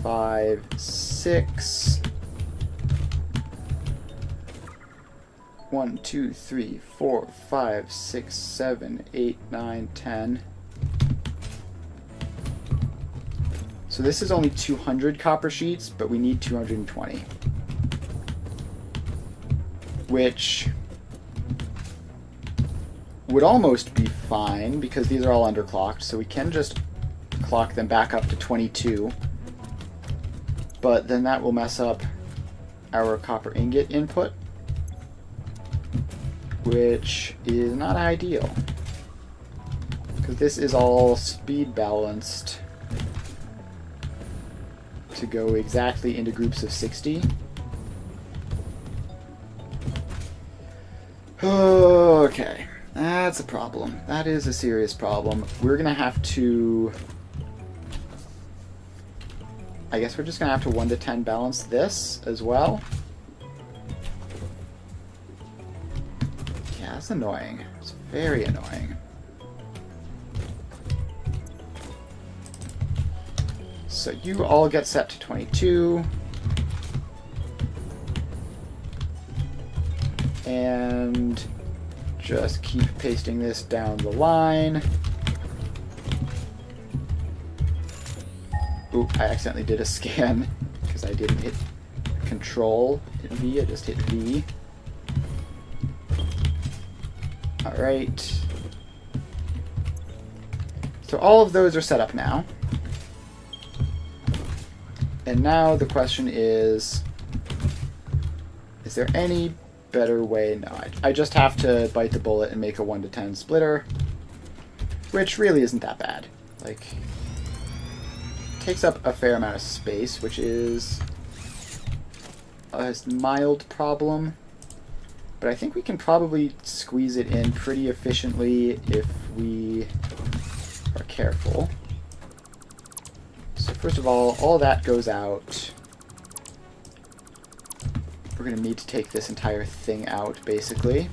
5, 6. 1, 2, 3, 4, 5, 6, 7, 8, 9, 10. So this is only 200 copper sheets, but we need 220. Which would almost be fine, because these are all underclocked, so we can just clock them back up to 22. But then that will mess up our copper ingot input, which is not ideal, because this is all speed balanced to go exactly into groups of 60. Okay, that's a problem. That is a serious problem. We're gonna have to... I guess we're just gonna have to 1 to 10 balance this as well. Yeah, that's annoying. It's very annoying. So you all get set to 22. And just keep pasting this down the line. Oop, I accidentally did a scan because I didn't hit Control and V, I just hit V. Alright. So all of those are set up now. And now the question is there any better way? No, I just have to bite the bullet and make a 1 to 10 splitter, which really isn't that bad. Like, takes up a fair amount of space, which is a mild problem, but I think we can probably squeeze it in pretty efficiently if we are careful. So first of all that goes out. We're going to need to take this entire thing out, basically.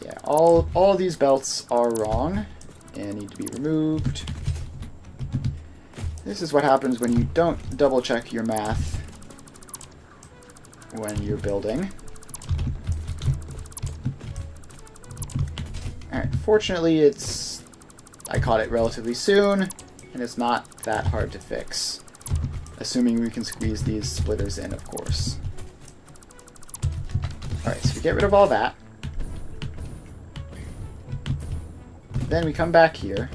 Yeah, all these belts are wrong and need to be removed. This is what happens when you don't double check your math when you're building. Alright, fortunately I caught it relatively soon, and it's not that hard to fix. Assuming we can squeeze these splitters in, of course. Alright, so we get rid of all that. Then we come back here.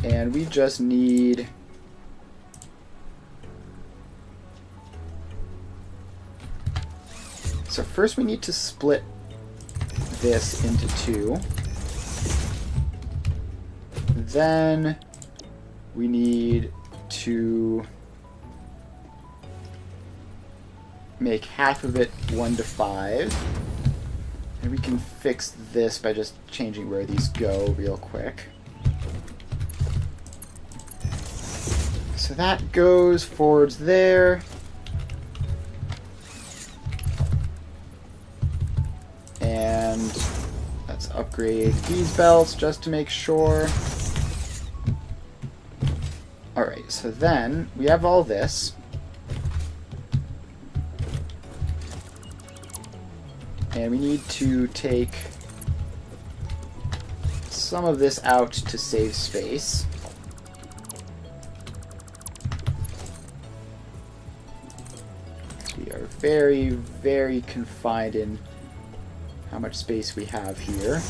And we just need... So first we need to split this into 2. Then we need to make half of it 1 to 5. And we can fix this by just changing where these go real quick. So that goes forwards there. And let's upgrade these belts just to make sure. Alright, so then we have all this. And we need to take some of this out to save space. We are very, very confined in how much space we have here.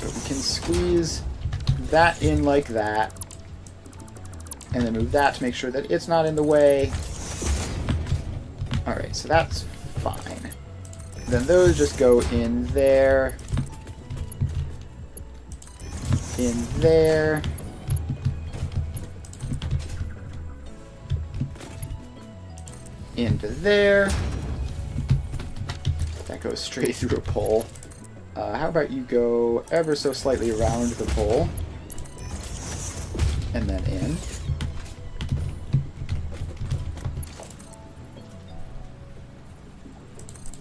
But we can squeeze that in like that, and then move that to make sure that it's not in the way. Alright, so that's fine. Then those just go in there, in there, into there. That goes straight through a pole. How about you go ever so slightly around the pole, and then in.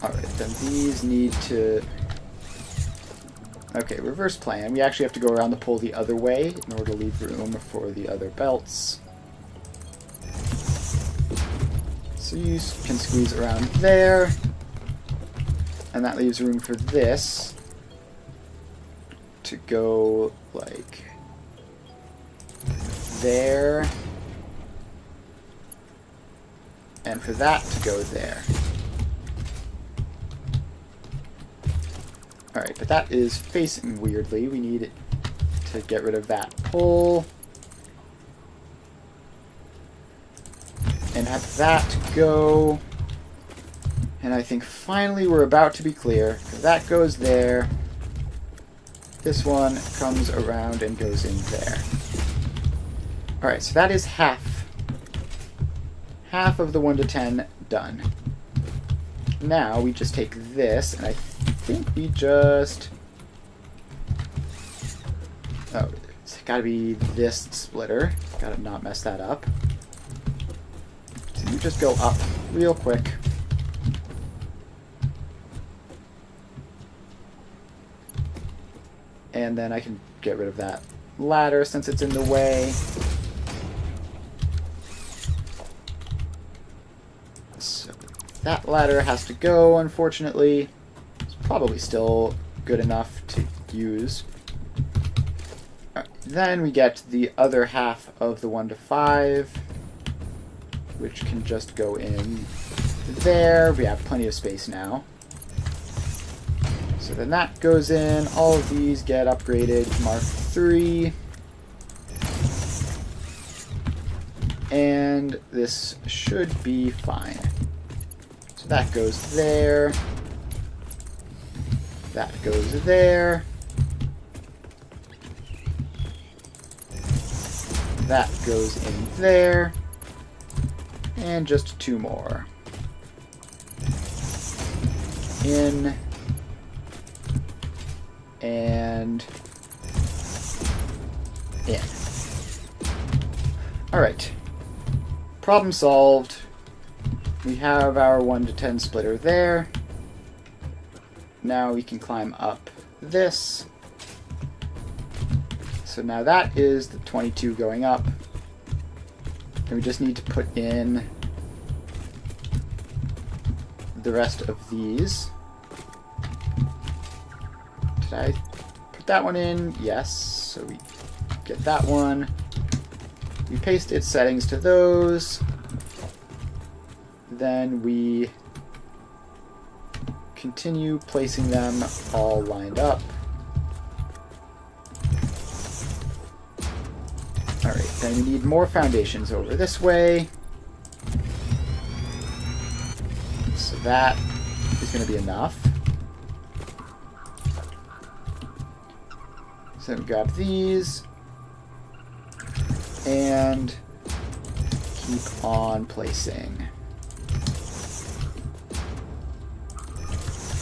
Alright, then these need to... Okay, reverse plan. We actually have to go around the pole the other way in order to leave room for the other belts. So you can squeeze around there, and that leaves room for this to go like there, and for that to go there. Alright, but that is facing weirdly. We need to get rid of that pole. And have that go. And I think finally we're about to be clear. That goes there. This one comes around and goes in there. Alright, so that is half. Half of the 1 to 10 done. Now we just take this, and I think we just... Oh, it's gotta be this splitter. Gotta not mess that up. So you just go up real quick. And then I can get rid of that ladder since it's in the way. So that ladder has to go, unfortunately. It's probably still good enough to use. Right, then we get the other half of the 1 to 5, which can just go in there. We have plenty of space now. So then that goes in. All of these get upgraded to Mark III. And this should be fine. So that goes there. That goes there. That goes in there. And just 2 more. In. And in. Alright. Problem solved. We have our 1 to 10 splitter there. Now we can climb up this. So now that is the 22 going up. And we just need to put in the rest of these. Did I put that one in? Yes. So we get that one. We paste its settings to those. Then we continue placing them all lined up. Alright, then we need more foundations over this way. So that is going to be enough. So we grab these and keep on placing.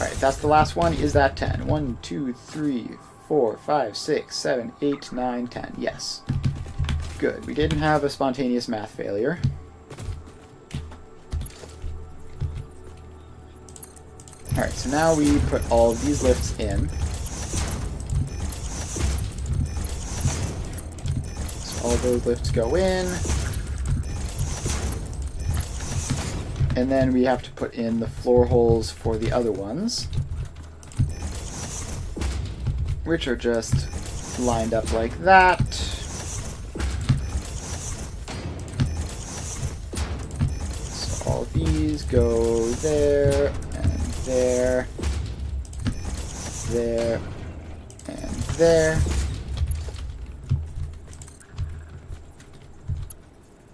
Alright, that's the last one. Is that 10? 1, 2, 3, 4, 5, 6, 7, 8, 9, 10. Yes. Good. We didn't have a spontaneous math failure. Alright, so now we put all of these lifts in. So all those lifts go in. And then we have to put in the floor holes for the other ones, which are just lined up like that. all these go there, and there, there, and there.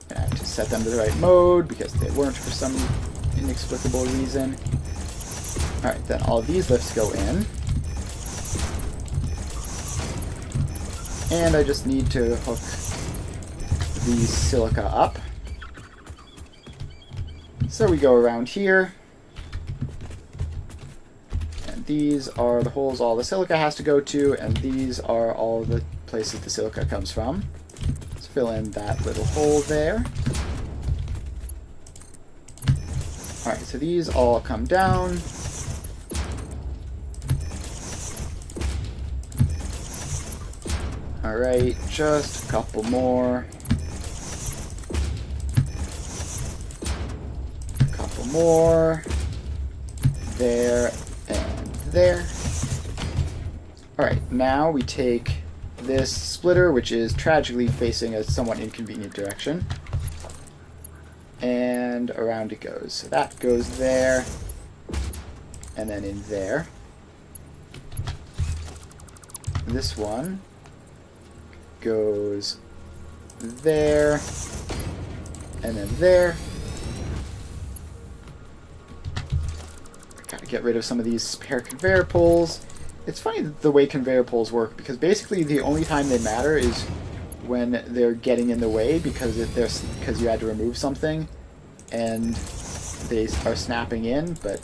And I have to set them to the right mode because they weren't for some inexplicable reason. Alright, then all of these lifts go in. And I just need to hook the silica up. So we go around here. And these are the holes all the silica has to go to, and these are all the places the silica comes from. Let's fill in that little hole there. Alright, so these all come down. Alright, just a couple more. A couple more. There and there. Alright, now we take this splitter, which is tragically facing a somewhat inconvenient direction, and around it goes. So that goes there, and then in there. This one goes there, and then there. Gotta get rid of some of these spare conveyor poles. It's funny the way conveyor poles work, because basically the only time they matter is when they're getting in the way because you had to remove something, and they are snapping in, but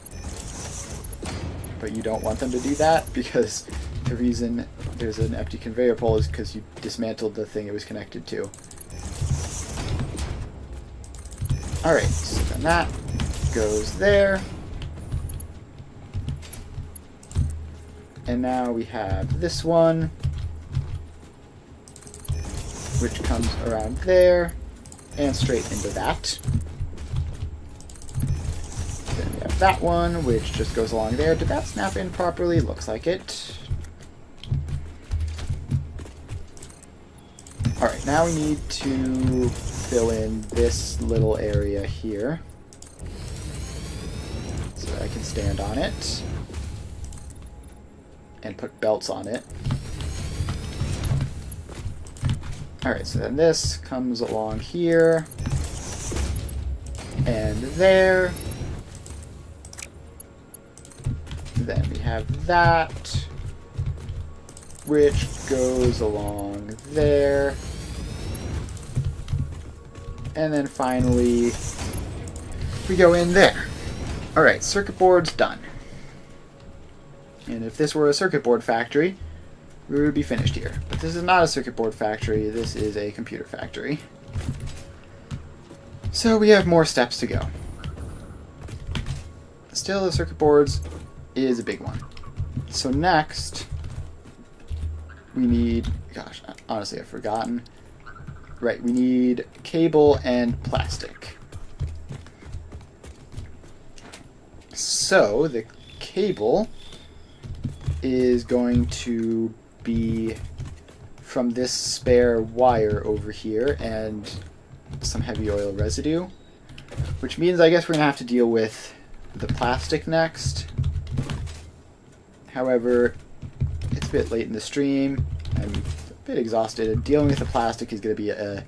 you don't want them to do that, because the reason there's an empty conveyor pole is because you dismantled the thing it was connected to. Alright, so then that goes there. And now we have this one, which comes around there and straight into that. Then we have that one, which just goes along there. Did that snap in properly? Looks like it. Alright, now we need to fill in this little area here so that I can stand on it and put belts on it. Alright, so then this comes along here and there. Then we have that, which goes along there. And then finally, we go in there. Alright, circuit board's done. And if this were a circuit board factory, we would be finished here. But this is not a circuit board factory, this is a computer factory. So we have more steps to go. Still, the circuit boards is a big one. So next, we need, gosh, honestly I've forgotten. Right, we need cable and plastic. So the cable is going to be from this spare wire over here and some heavy oil residue, which means I guess we're gonna have to deal with the plastic next. However, it's a bit late in the stream. I'm a bit exhausted, and dealing with the plastic is going to be a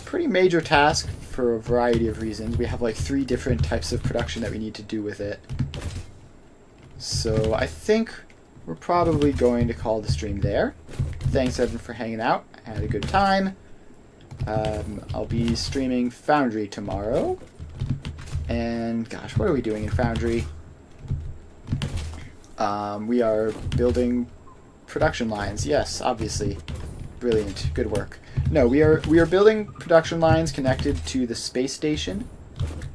pretty major task for a variety of reasons. We have like 3 different types of production that we need to do with it. So I think we're probably going to call the stream there. Thanks everyone for hanging out. I had a good time. I'll be streaming Foundry tomorrow. And gosh, what are we doing in Foundry? We are building production lines. Yes, obviously. Brilliant. Good work. No, we are building production lines connected to the space station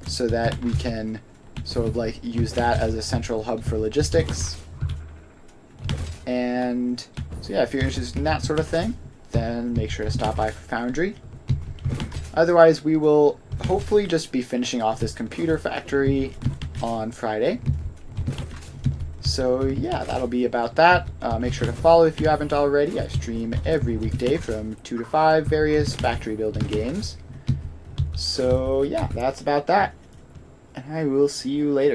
so that we can sort of like use that as a central hub for logistics. And so yeah, if you're interested in that sort of thing, then make sure to stop by for Foundry. Otherwise, we will hopefully just be finishing off this computer factory on Friday. So yeah, that'll be about that. Make sure to follow if you haven't already. I stream every weekday from 2 to 5 various factory building games. So yeah, that's about that. and I will see you later.